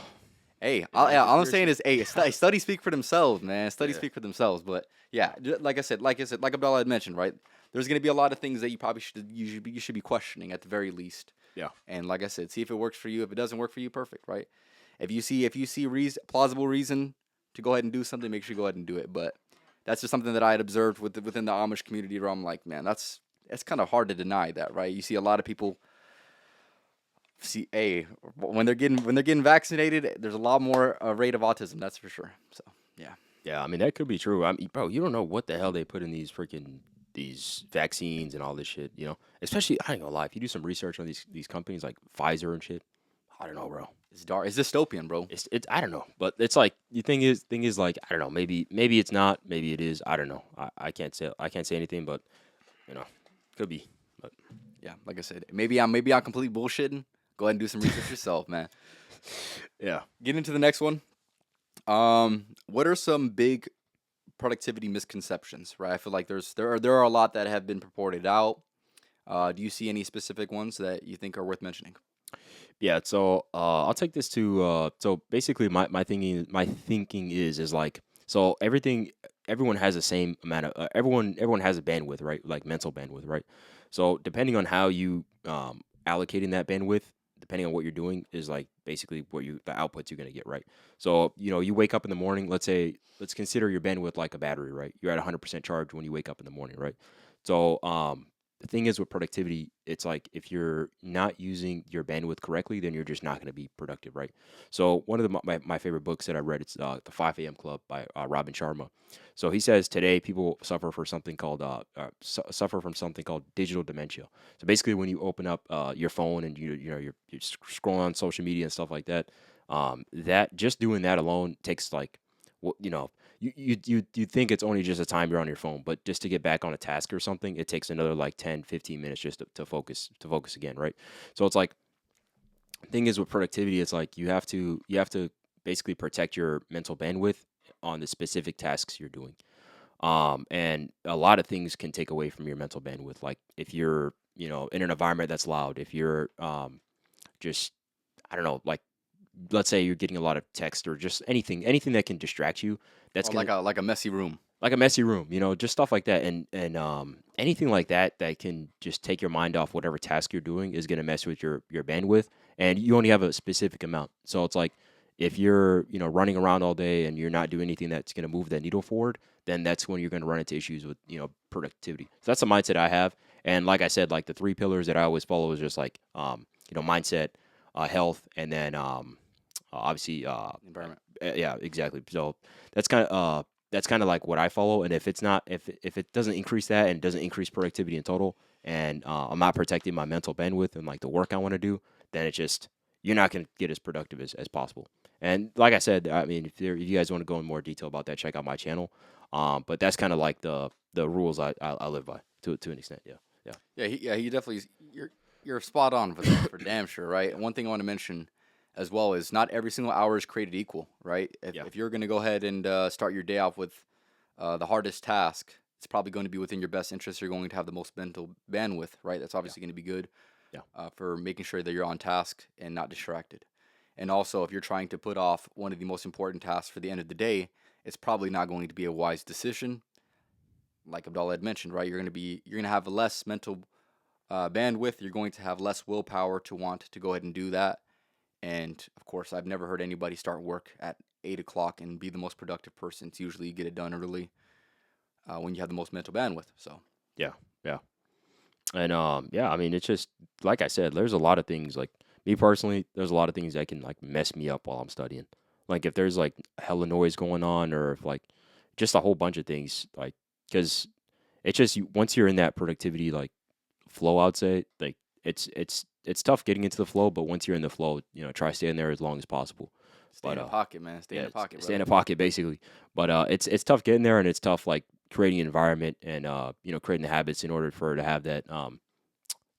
Hey, might be all I'm conspiracy. saying is, hey, studies speak for themselves, man. Studies Yeah. speak for themselves. But yeah, like I said, like Abdullah had mentioned, right? There's gonna be a lot of things that you should be questioning at the very least. Yeah. And like I said, see if it works for you. If it doesn't work for you, perfect, right? If you see plausible reason to go ahead and do something, make sure you go ahead and do it. But that's just something that I had observed within the Amish community, where I'm like, man, it's kind of hard to deny that, right? You see a lot of people see, hey, when they're getting vaccinated, there's a lot more rate of autism. That's for sure. So yeah, Yeah, I mean that could be true. I mean, bro, you don't know what the hell they put in these vaccines and all this shit. Especially I ain't gonna lie. If you do some research on these companies like Pfizer and shit, I don't know, bro. it's dark. It's dystopian, bro. It's I don't know, but it's like the thing is like I don't know. Maybe it's not. Maybe it is. I don't know. I can't say anything, but could be. But Yeah, like I said, maybe I'm completely bullshitting. Go ahead and do some research yourself, man. yeah, Get into the next one. What are some big productivity misconceptions? Right, I feel like there are a lot that have been purported out. Do you see any specific ones that you think are worth mentioning? yeah. So I'll take this to so basically my thinking is like so everyone has the same amount of everyone has a bandwidth, right? Like mental bandwidth, right? So depending on how you allocating that bandwidth, depending on what you're doing, is like basically the outputs you're gonna get, right? So you wake up in the morning. Let's consider your bandwidth like a battery, right? You're at 100% charge when you wake up in the morning, right? So the thing is with productivity, it's like if you're not using your bandwidth correctly, then you're just not going to be productive, right? So one of my favorite books that I read, it's the 5 a.m. Club by Robin Sharma. So he says today people suffer from something called digital dementia. So basically, when you open up your phone and you're scrolling on social media and stuff like that, that just doing that alone takes like you think it's only just a time you're on your phone, but just to get back on a task or something, it takes another like 10, 15 minutes just to focus again, right? So it's like thing is with productivity, it's like you have to basically protect your mental bandwidth on the specific tasks you're doing. And a lot of things can take away from your mental bandwidth. Like if you're, in an environment that's loud, if you're just I don't know, like let's say you're getting a lot of text or just anything that can distract you, that's Or gonna like a messy room. like a messy room, just stuff like that, and anything like that can just take your mind off whatever task you're doing is gonna mess with your bandwidth, and you only have a specific amount. So it's like if you're, running around all day and you're not doing anything that's going to move that needle forward, then that's when you're going to run into issues with, productivity. So that's a mindset I have. And like I said, like the three pillars that I always follow is just like, mindset, health, and then obviously, Environment. yeah, exactly. So that's kind of like what I follow. And if it's not, if it doesn't increase that and doesn't increase productivity in total, and I'm not protecting my mental bandwidth and like the work I want to do, then it's just you're not going to get as productive as possible. And like I said, I mean, if you guys want to go in more detail about that, check out my channel. But that's kind of like the rules I live by to an extent. Yeah, yeah, He definitely. You're spot on for that, for damn sure, right? And one thing I want to mention as well is not every single hour is created equal, right? If, yeah, if you're going to go ahead and start your day off with the hardest task, it's probably going to be within your best interest. You're going to have the most mental bandwidth, right? That's yeah, obviously going to be good yeah, for making sure that you're on task and not distracted. And also, if you're trying to put off one of the most important tasks for the end of the day, it's probably not going to be a wise decision. Like Abdullah had mentioned, right? You're gonna have less mental bandwidth. You're going to have less willpower to want to go ahead and do that. And of course, I've never heard anybody start work at 8 o'clock and be the most productive person. It's usually you get it done early when you have the most mental bandwidth. So yeah, yeah. And yeah, I mean, it's just like I said, there's a lot of things like me personally. There's a lot of things that can like mess me up while I'm studying. Like if there's like hella noise going on, or if like just a whole bunch of things, like because it's just once you're in that productivity like flow, I'd say like it's tough getting into the flow, but once you're in the flow, try staying there as long as possible. stay But in the pocket, man. Stay in yeah, the pocket, stay in brother. a pocket basically. But it's tough getting there, and it's tough like creating an environment and creating the habits in order for her to have that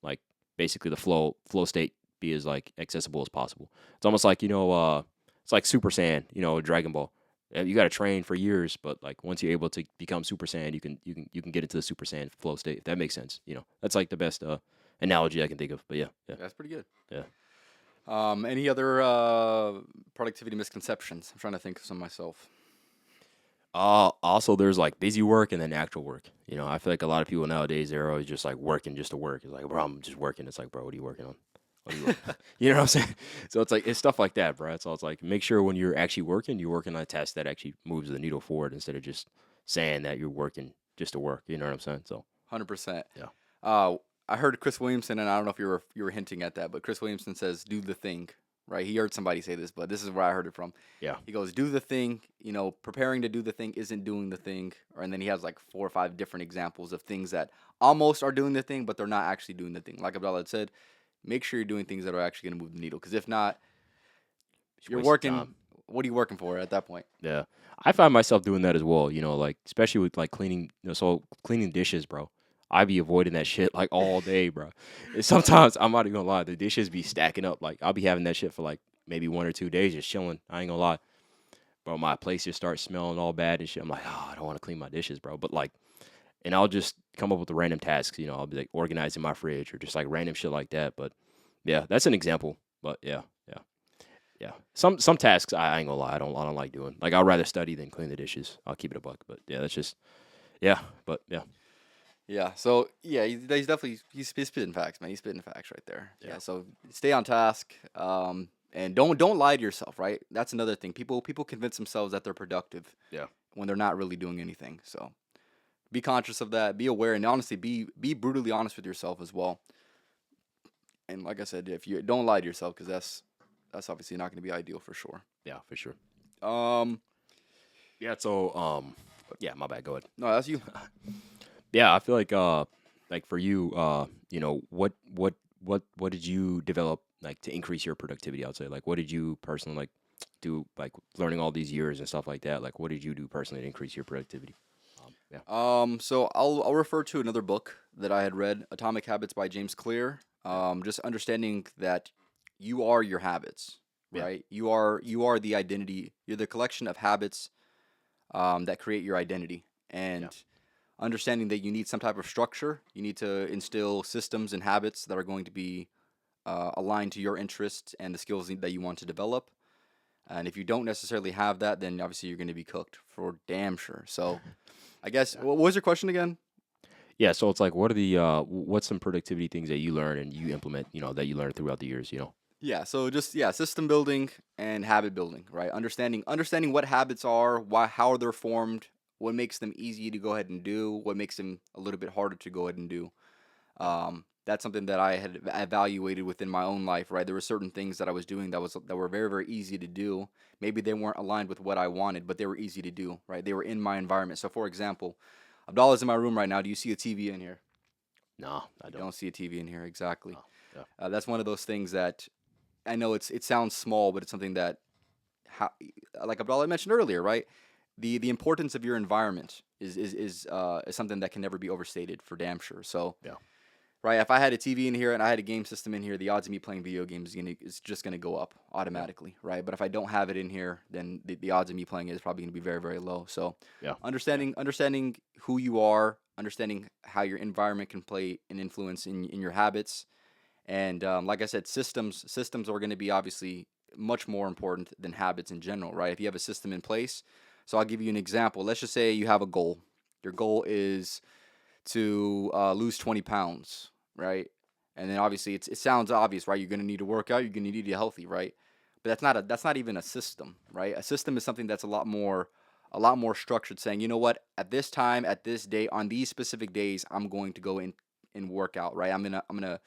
like basically the flow state be as like accessible as possible. It's almost like it's like Super Saiyan, Dragon Ball. You got to train for years, but like once you're able to become Super Saiyan, you can get into the Super Saiyan flow state. If that makes sense, that's like the best analogy I can think of. But yeah, yeah, That's pretty good. yeah. Any other productivity misconceptions? I'm trying to think of some myself. Also, there's like busy work and then actual work. I feel like a lot of people nowadays they're always just like working just to work. It's like, bro, I'm just working. It's like, bro, what are you working on? What are you working? You know what I'm saying? So it's like it's stuff like that, bro. So it's like make sure when you're actually working, you're working on a task that actually moves the needle forward instead of just saying that you're working just to work. You know what I'm saying? So 100%. yeah, I heard Chris Williamson, and I don't know if you were hinting at that, but Chris Williamson says, "Do the thing." Right? He heard somebody say this, but this is where I heard it from. yeah, He goes, "Do the thing." Preparing to do the thing isn't doing the thing. And then he has like 4 or 5 different examples of things that almost are doing the thing, but they're not actually doing the thing. Like Abdullah had said, make sure you're doing things that are actually going to move the needle. Because if not, just you're waste of working. time. What are you working for at that point? Yeah, I find myself doing that as well. Like especially with like cleaning. So cleaning dishes, bro. I be avoiding that shit like all day, bro. And sometimes I'm not even gonna lie, the dishes be stacking up. Like I'll be having that shit for like maybe 1 or 2 days just chilling. I ain't gonna lie, bro. My place just starts smelling all bad and shit. I'm like, oh, I don't want to clean my dishes, bro. But like, and I'll just come up with the random tasks. I'll be like organizing my fridge or just like random shit like that. But yeah, that's an example. But yeah, yeah. Yeah, some tasks I ain't gonna lie, I don't like doing. Like I'd rather study than clean the dishes. I'll keep it a buck, but yeah, that's just yeah, but yeah, Yeah. So yeah, he's definitely he's spitting facts, man. He's spitting facts right there. yeah, Yeah. So stay on task. And don't lie to yourself. Right. That's another thing. People convince themselves that they're productive yeah, when they're not really doing anything. So be conscious of that. Be aware, and honestly, be brutally honest with yourself as well. And like I said, if you don't lie to yourself, because that's obviously not going to be ideal for sure. yeah, for sure. Um, Yeah, so yeah, my bad. Go ahead. no, that's you. Yeah, I feel like for you, what did you develop like to increase your productivity? I'd say like what did you personally like do like learning all these years and stuff like that? Like what did you do personally to increase your productivity? Yeah, So I'll refer to another book that I had read, Atomic Habits by James Clear. yeah, Just understanding that you are your habits, yeah, right? You are the identity. You're the collection of habits that create your identity, yeah, and understanding that you need some type of structure. You need to instill systems and habits that are going to be aligned to your interests and the skills that you want to develop. And if you don't necessarily have that, then obviously you're going to be cooked for damn sure. So I guess yeah. what was your question again? Yeah, so it's like, what are the what's some productivity things that you learn and you implement, that you learned throughout the years? Yeah, so just system building and habit building, right? Understanding what habits are, why how they're formed, what makes them easy to go ahead and do, what makes them a little bit harder to go ahead and do. Yeah. That's something that I had evaluated within my own life, right? There were certain things that I was doing that were very very easy to do. Maybe they weren't aligned with what I wanted, but they were easy to do, right? They were in my environment. So for example, Abdallah's in my room right now. Do you see a TV in here? No, I You don't. don't see a TV in here, exactly. No. Yeah. That's one of those things that I know it sounds small, but it's something that how, like Abdallah mentioned earlier, right? The importance of your environment is something that can never be overstated for damn sure. So, Yeah. right, if I had a TV in here and I had a game system in here, the odds of me playing video games is just gonna go up Yeah. automatically, right? But if I don't have it in here, then the odds of me playing it is probably gonna be very very low. So, Yeah. Yeah. understanding who you are, understanding how your environment can play an influence in your habits, and like I said, systems are going to be obviously much more important than habits in general, right? If you have a system in place, so I'll give you an example. Let's just say you have a goal. Your goal is to lose 20 pounds, right? And then obviously it sounds obvious, right? You're going to need to work out. You're going to need to eat healthy, right? But that's not even a system, right? A system is something that's a lot more structured, saying, you know what, at this time, at this day, on these specific days, I'm going to go in and work out, right? I'm gonna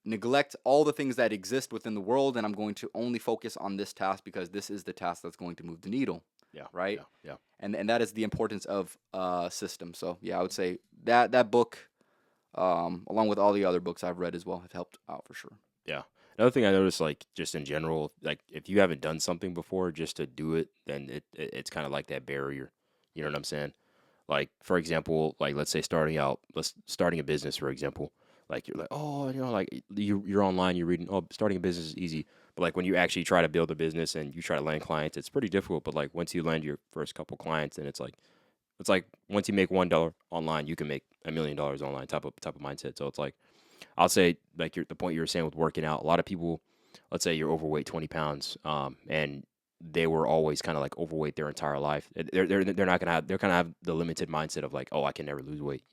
neglect all the things that exist within the world, and I'm going to only focus on this task because this is the task that's going to move the needle, Yeah. right? Yeah. Yeah. And that is the importance of system. So yeah, I would say that book, along with all the other books I've read as well, have helped out for sure. Yeah. Another thing I noticed, like just in general, like if you haven't done something before, just to do it, then it's kind of like that barrier. You know what I'm saying? Like for example, like let's say starting a business, for example. Like you're like, oh, like you're online, you're reading, oh, starting a business is easy. But like when you actually try to build a business and you try to land clients, it's pretty difficult. But like once you land your first couple clients, then it's like once you make $1 online, you can make $1 million online type of mindset. So it's like I'll say like the point you were saying with working out. A lot of people, let's say you're overweight, 20 pounds, and they were always kind of like overweight their entire life. They're not gonna have they're gonna have the limited mindset of like, oh, I can never lose weight.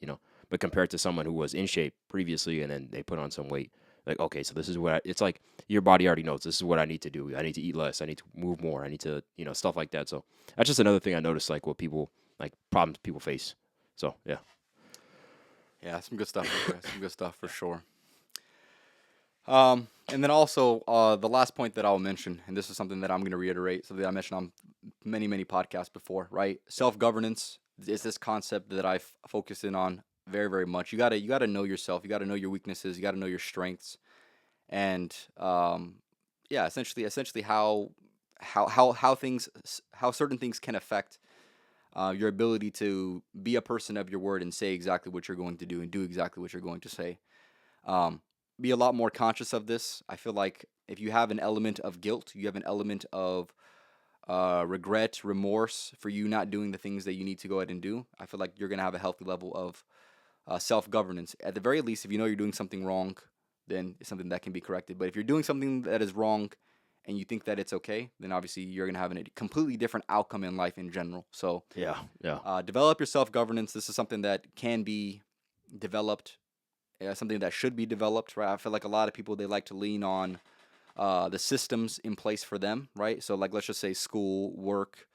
But compared to someone who was in shape previously and then they put on some weight, like okay, so this is it's like your body already knows this is what I need to do. I need to eat less. I need to move more. I need to stuff like that. So that's just another thing I noticed, like what people like problems people face. So yeah, Yeah, some good stuff right there. Some good stuff for yeah, sure. And then also the last point that I'll mention, and this is something that I'm going to reiterate, something that I mentioned on many podcasts before, right? yeah, Self governance is this concept that I focus in on very very much. You gotta know yourself. You gotta know your weaknesses. You gotta know your strengths, and yeah, essentially how certain things can affect your ability to be a person of your word and say exactly what you're going to do and do exactly what you're going to say. um, be a lot more conscious of this. I feel like if you have an element of guilt, you have an element of regret, remorse for you not doing the things that you need to go ahead and do. I feel like you're going to have a healthy level of self governance. At the very least, if you know you're doing something wrong, then it's something that can be corrected. But if you're doing something that is wrong and you think that it's okay, then obviously you're going to have a completely different outcome in life in general. So yeah, yeah, develop your self governance. This is something that can be developed, something that should be developed, right? I feel like a lot of people, they like to lean on the systems in place for them, right? So like let's just say school, work,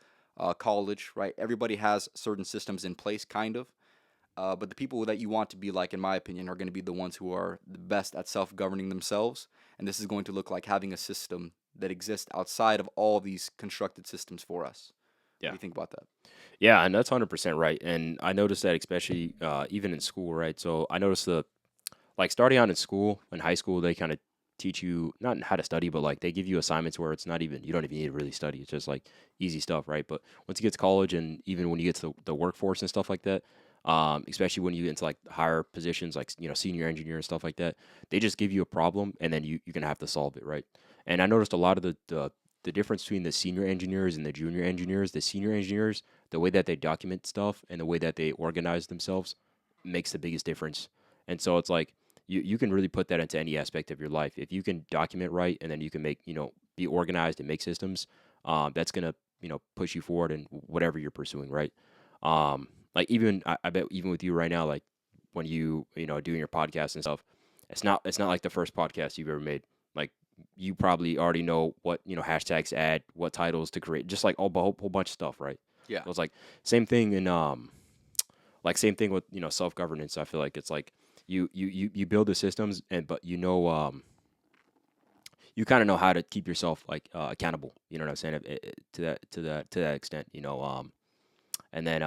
college, right? Everybody has certain systems in place, kind of. But the people that you want to be like, in my opinion, are going to be the ones who are the best at self-governing themselves. And this is going to look like having a system that exists outside of all these constructed systems for us. What do yeah. you think about that? Yeah, and that's 100% right. And I noticed that especially even in school, right? So I noticed like starting out in school, in high school, they kind of teach you not how to study, but like they give you assignments where it's not even, you don't even need to really study. It's just like easy stuff, right? But once you get to college and even when you get to the workforce and stuff like that, especially when you get into like higher positions, like, senior engineer and stuff like that, they just give you a problem and then you're going to have to solve it, right? And I noticed a lot of the difference between the senior engineers and the senior engineers, the way that they document stuff and the way that they organize themselves makes the biggest difference. And so it's like you can really put that into any aspect of your life. If you can document right and then you can be organized and make systems, that's gonna, push you forward in whatever you're pursuing, right? Like even I bet even with you right now, like when doing your podcast and stuff, it's not like the first podcast you've ever made. Like you probably already know what hashtags to add, what titles to create, just like whole bunch of stuff, right? Yeah. So it's like same thing in same thing with self governance. I feel like it's like you build the systems, and but you kind of know how to keep yourself like accountable. You know what I'm saying? To that extent, and then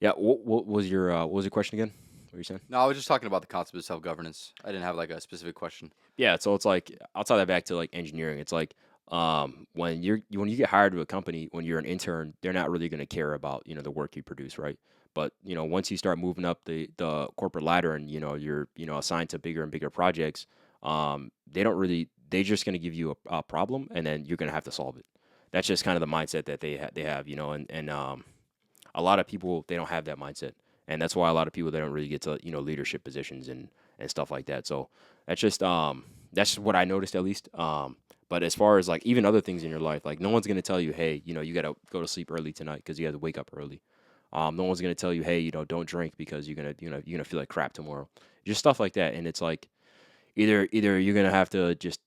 yeah, what was your question again? What were you saying? No, I was just talking about the concept of self governance. I didn't have like a specific question. Yeah, so it's like I'll tie that back to like engineering. It's like when you get hired to a company when you're an intern, they're not really going to care about the work you produce, right? But once you start moving up the corporate ladder and you're assigned to bigger and bigger projects, they don't really they're just going to give you a problem and then you're going to have to solve it. That's just kind of the mindset that they have, and a lot of people they don't have that mindset, and that's why a lot of people they don't really get to leadership positions and stuff like that. So that's what I noticed at least. But as far as like even other things in your life, like no one's gonna tell you, hey, you gotta go to sleep early tonight because you have to wake up early. No one's gonna tell you, hey, don't drink because you're gonna feel like crap tomorrow. Just stuff like that, and it's like either you're gonna have to just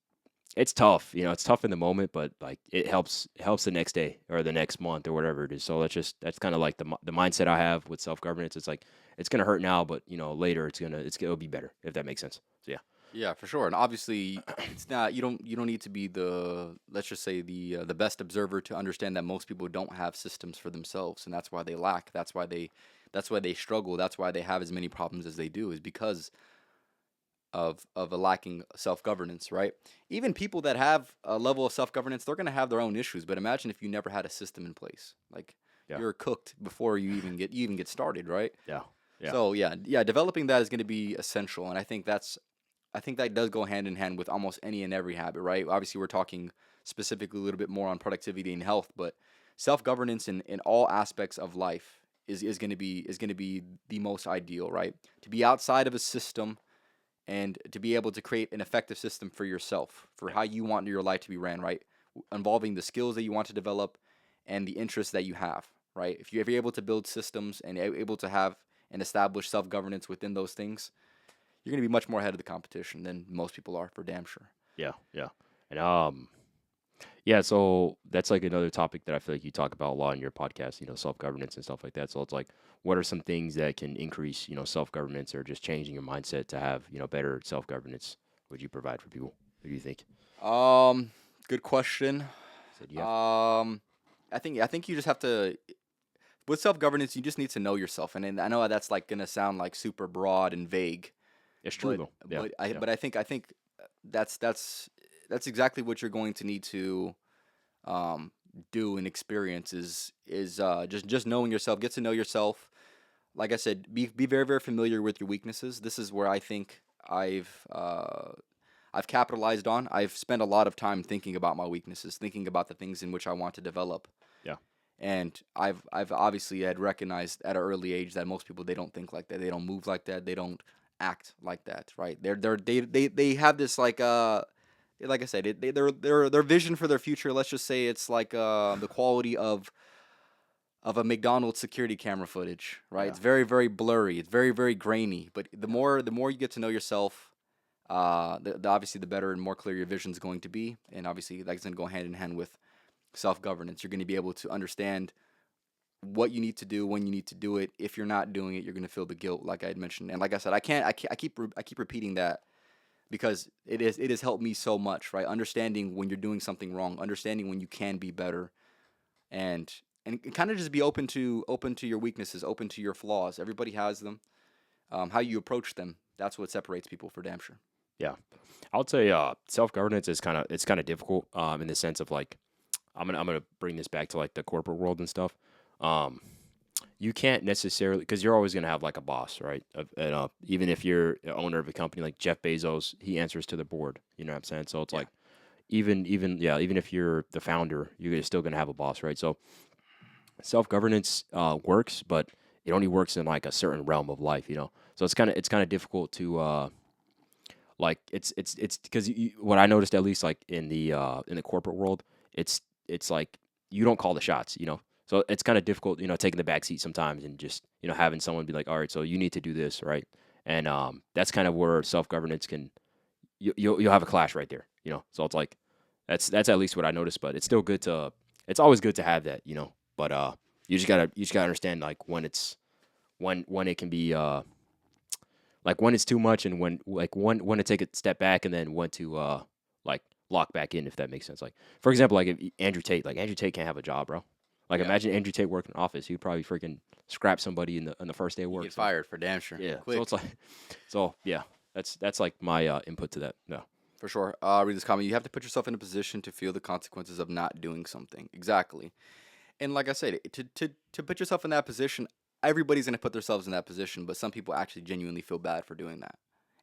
it's tough, it's tough in the moment, but like it helps the next day or the next month or whatever it is. So that's kind of like the mindset I have with self governance. It's like it's gonna hurt now, but later it'll be better if that makes sense. So yeah, Yeah, for sure. And obviously, it's not you don't need to be the let's just say the best observer to understand that most people don't have systems for themselves, and that's why they lack. That's why they struggle. That's why they have as many problems as they do is because of a lacking self governance, right? Even people that have a level of self governance, they're gonna have their own issues. But imagine if you never had a system in place, like yeah, you're cooked before you even get started, right? yeah, yeah, So yeah, developing that is going to be essential, and I think that does go hand in hand with almost any and every habit, right? Obviously, we're talking specifically a little bit more on productivity and health, but self governance in all aspects of life is going to be the most ideal, right? To be outside of a system and to be able to create an effective system for yourself, for yeah, how you want your life to be ran, right? Involving the skills that you want to develop and the interests that you have, right? If you're able to build systems and able to have and establish self governance within those things, you're going to be much more ahead of the competition than most people are, for damn sure. yeah, yeah. And yeah, so that's like another topic that I feel like you talk about a lot in your podcast, self governance and stuff like that. So it's like, what are some things that can increase, self governance or just changing your mindset to have, better self governance? Would you provide for people? What do you think? Um, Good question. So do you have? Um, I think you just have to with self governance. You just need to know yourself, and I know that's like gonna sound like super broad and vague, It's true but though. Yeah, but I yeah, but I think that's exactly what you're going to need to um, do and experience is just knowing yourself. Get to know yourself. Like I said, be very very familiar with your weaknesses. This is where I think I've capitalized on. I've spent a lot of time thinking about my weaknesses, thinking about the things in which I want to develop. yeah, And I've obviously had recognized at an early age that most people they don't think like that. They don't move like that. They don't act like that, right? They have this like I said, their vision for their future. Let's just say it's like the quality of a McDonald's security camera footage, right? yeah, It's very very blurry. It's very very grainy. But the more you get to know yourself, obviously the better and more clear your vision is going to be, and obviously that's going to go hand in hand with self governance. You're going to be able to understand what you need to do when you need to do it. If you're not doing it, you're going to feel the guilt, like I had mentioned. And like I said, I keep repeating that because it has helped me so much, right? Understanding when you're doing something wrong, understanding when you can be better, and and kind of just be open to your weaknesses, open to your flaws. Everybody has them. How you approach them, that's what separates people for damn sure. yeah. I would say self governance is kind of difficult in the sense of like I'm gonna bring this back to like the corporate world and stuff. Um, you can't necessarily because you're always gonna have like a boss, right? And even if you're the owner of a company like Jeff Bezos, he answers to the board. You know what I'm saying? So it's Yeah. like even if you're the founder, you're still gonna have a boss, right? So self governance works, but it only works in like a certain realm of life. So it's kind of difficult to like it's because what I noticed at least like in the corporate world, it's like you don't call the shots. So it's kind of difficult, taking the back seat sometimes and just having someone be like, all right, so you need to do this, right? And that's kind of where self governance can you'll have a clash right there. you know. So it's like that's at least what I noticed. But it's still good to. It's always good to have that, you know. But you just gotta understand like when it can be like when it's too much and when to take a step back and then when to like lock back in, if that makes sense. Like for example, like if Andrew Tate can't have a job, bro. Like Yeah. imagine Andrew Tate working in office, he'd probably freaking scrap somebody in the first day of work. Get fired for damn sure. Yeah. Quick. So it's like, so yeah, that's like my input to that. No. For sure. Read this comment. You have to put yourself in a position to feel the consequences of not doing something. Exactly. And like I said, to put yourself in that position, everybody's going to put themselves in that position, but some people actually genuinely feel bad for doing that.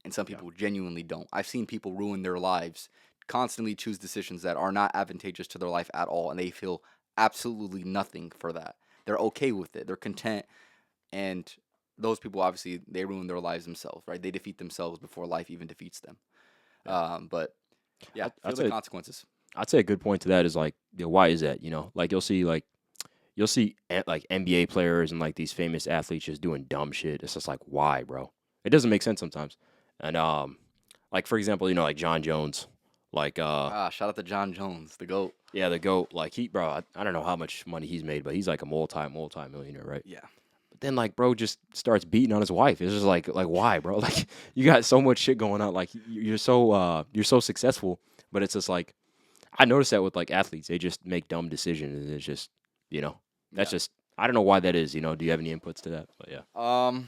And some people genuinely don't. I've seen people ruin their lives, constantly choose decisions that are not advantageous to their life at all, and they feel absolutely nothing for that. They're okay with it. They're content. And those people, obviously, they ruin their lives themselves, right? They defeat themselves before life even defeats them. But yeah, feel the consequences. I'd say a good point to that is like, you know, why is that? You know, like you'll see like NBA players and like these famous athletes just doing dumb shit. It's just like, why, bro? It doesn't make sense sometimes. And like for example, you know, like John Jones, like shout out to John Jones, the GOAT. yeah, the GOAT. Like I don't know how much money he's made, but he's like a multi-millionaire, right? Yeah. But then like bro just starts beating on his wife. It's just like why, bro? Like you got so much shit going on. Like you're so successful, but it's just like I noticed that with like athletes, they just make dumb decisions, and it's just, you know, that's just I don't know why that is. You know, do you have any inputs to that? But yeah.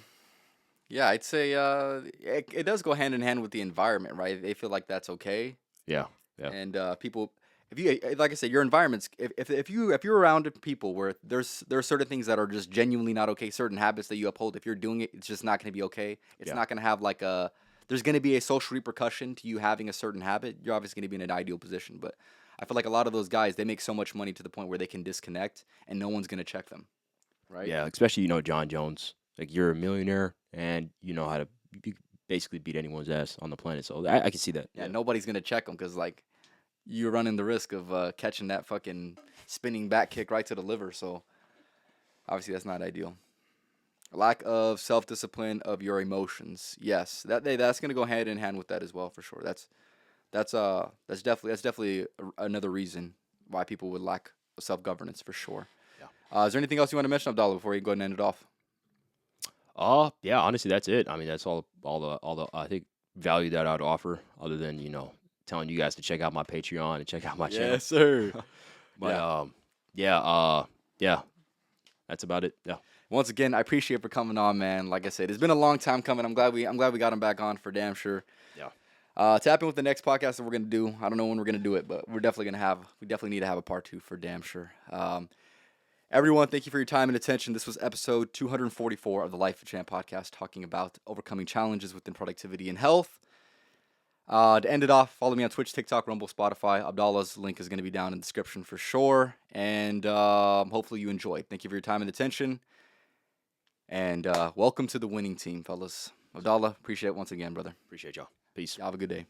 Yeah, I'd say it does go hand in hand with the environment, right? They feel like that's okay, Yeah. Yeah. and people, if you like I said, your environment's if you're around people where there are certain things that are just genuinely not okay, certain habits that you uphold, if you're doing it, it's just not going to be okay. It's not going to have like there's going to be a social repercussion to you having a certain habit. You're obviously going to be in an ideal position, but I feel like a lot of those guys, they make so much money to the point where they can disconnect and no one's going to check them, right? Yeah, especially, you know, John Jones. Like you're a millionaire and you know how to basically beat anyone's ass on the planet. So I can see that. Yeah, nobody's going to check them because like you're running the risk of catching that fucking spinning back kick right to the liver. So obviously that's not ideal. Lack of self-discipline of your emotions. Yes, that's gonna go hand in hand with that as well for sure. That's definitely another reason why people would lack self-governance for sure. Yeah. Is there anything else you want to mention, Abdallah, before you go ahead and end it off? Yeah, honestly that's it. I mean, that's all the I think value that I'd offer, other than, you know, telling you guys to check out my Patreon and check out my channel. Yes, sir. But yeah, that's about it. Yeah. Once again, I appreciate for coming on, man. Like I said, it's been a long time coming. I'm glad we got him back on for damn sure. Yeah. Tap in with the next podcast that we're gonna do. I don't know when we're gonna do it, but we definitely need to have a part 2 for damn sure. Everyone, thank you for your time and attention. This was episode 244 of the Life of Champ podcast, talking about overcoming challenges within productivity and health. To end it off, follow me on Twitch, TikTok, Rumble, Spotify. Abdallah's link is going to be down in the description for sure. And hopefully you enjoyed. Thank you for your time and attention. And welcome to the winning team, fellas. Abdallah, appreciate it once again, brother. Appreciate y'all. Peace. Have a good day.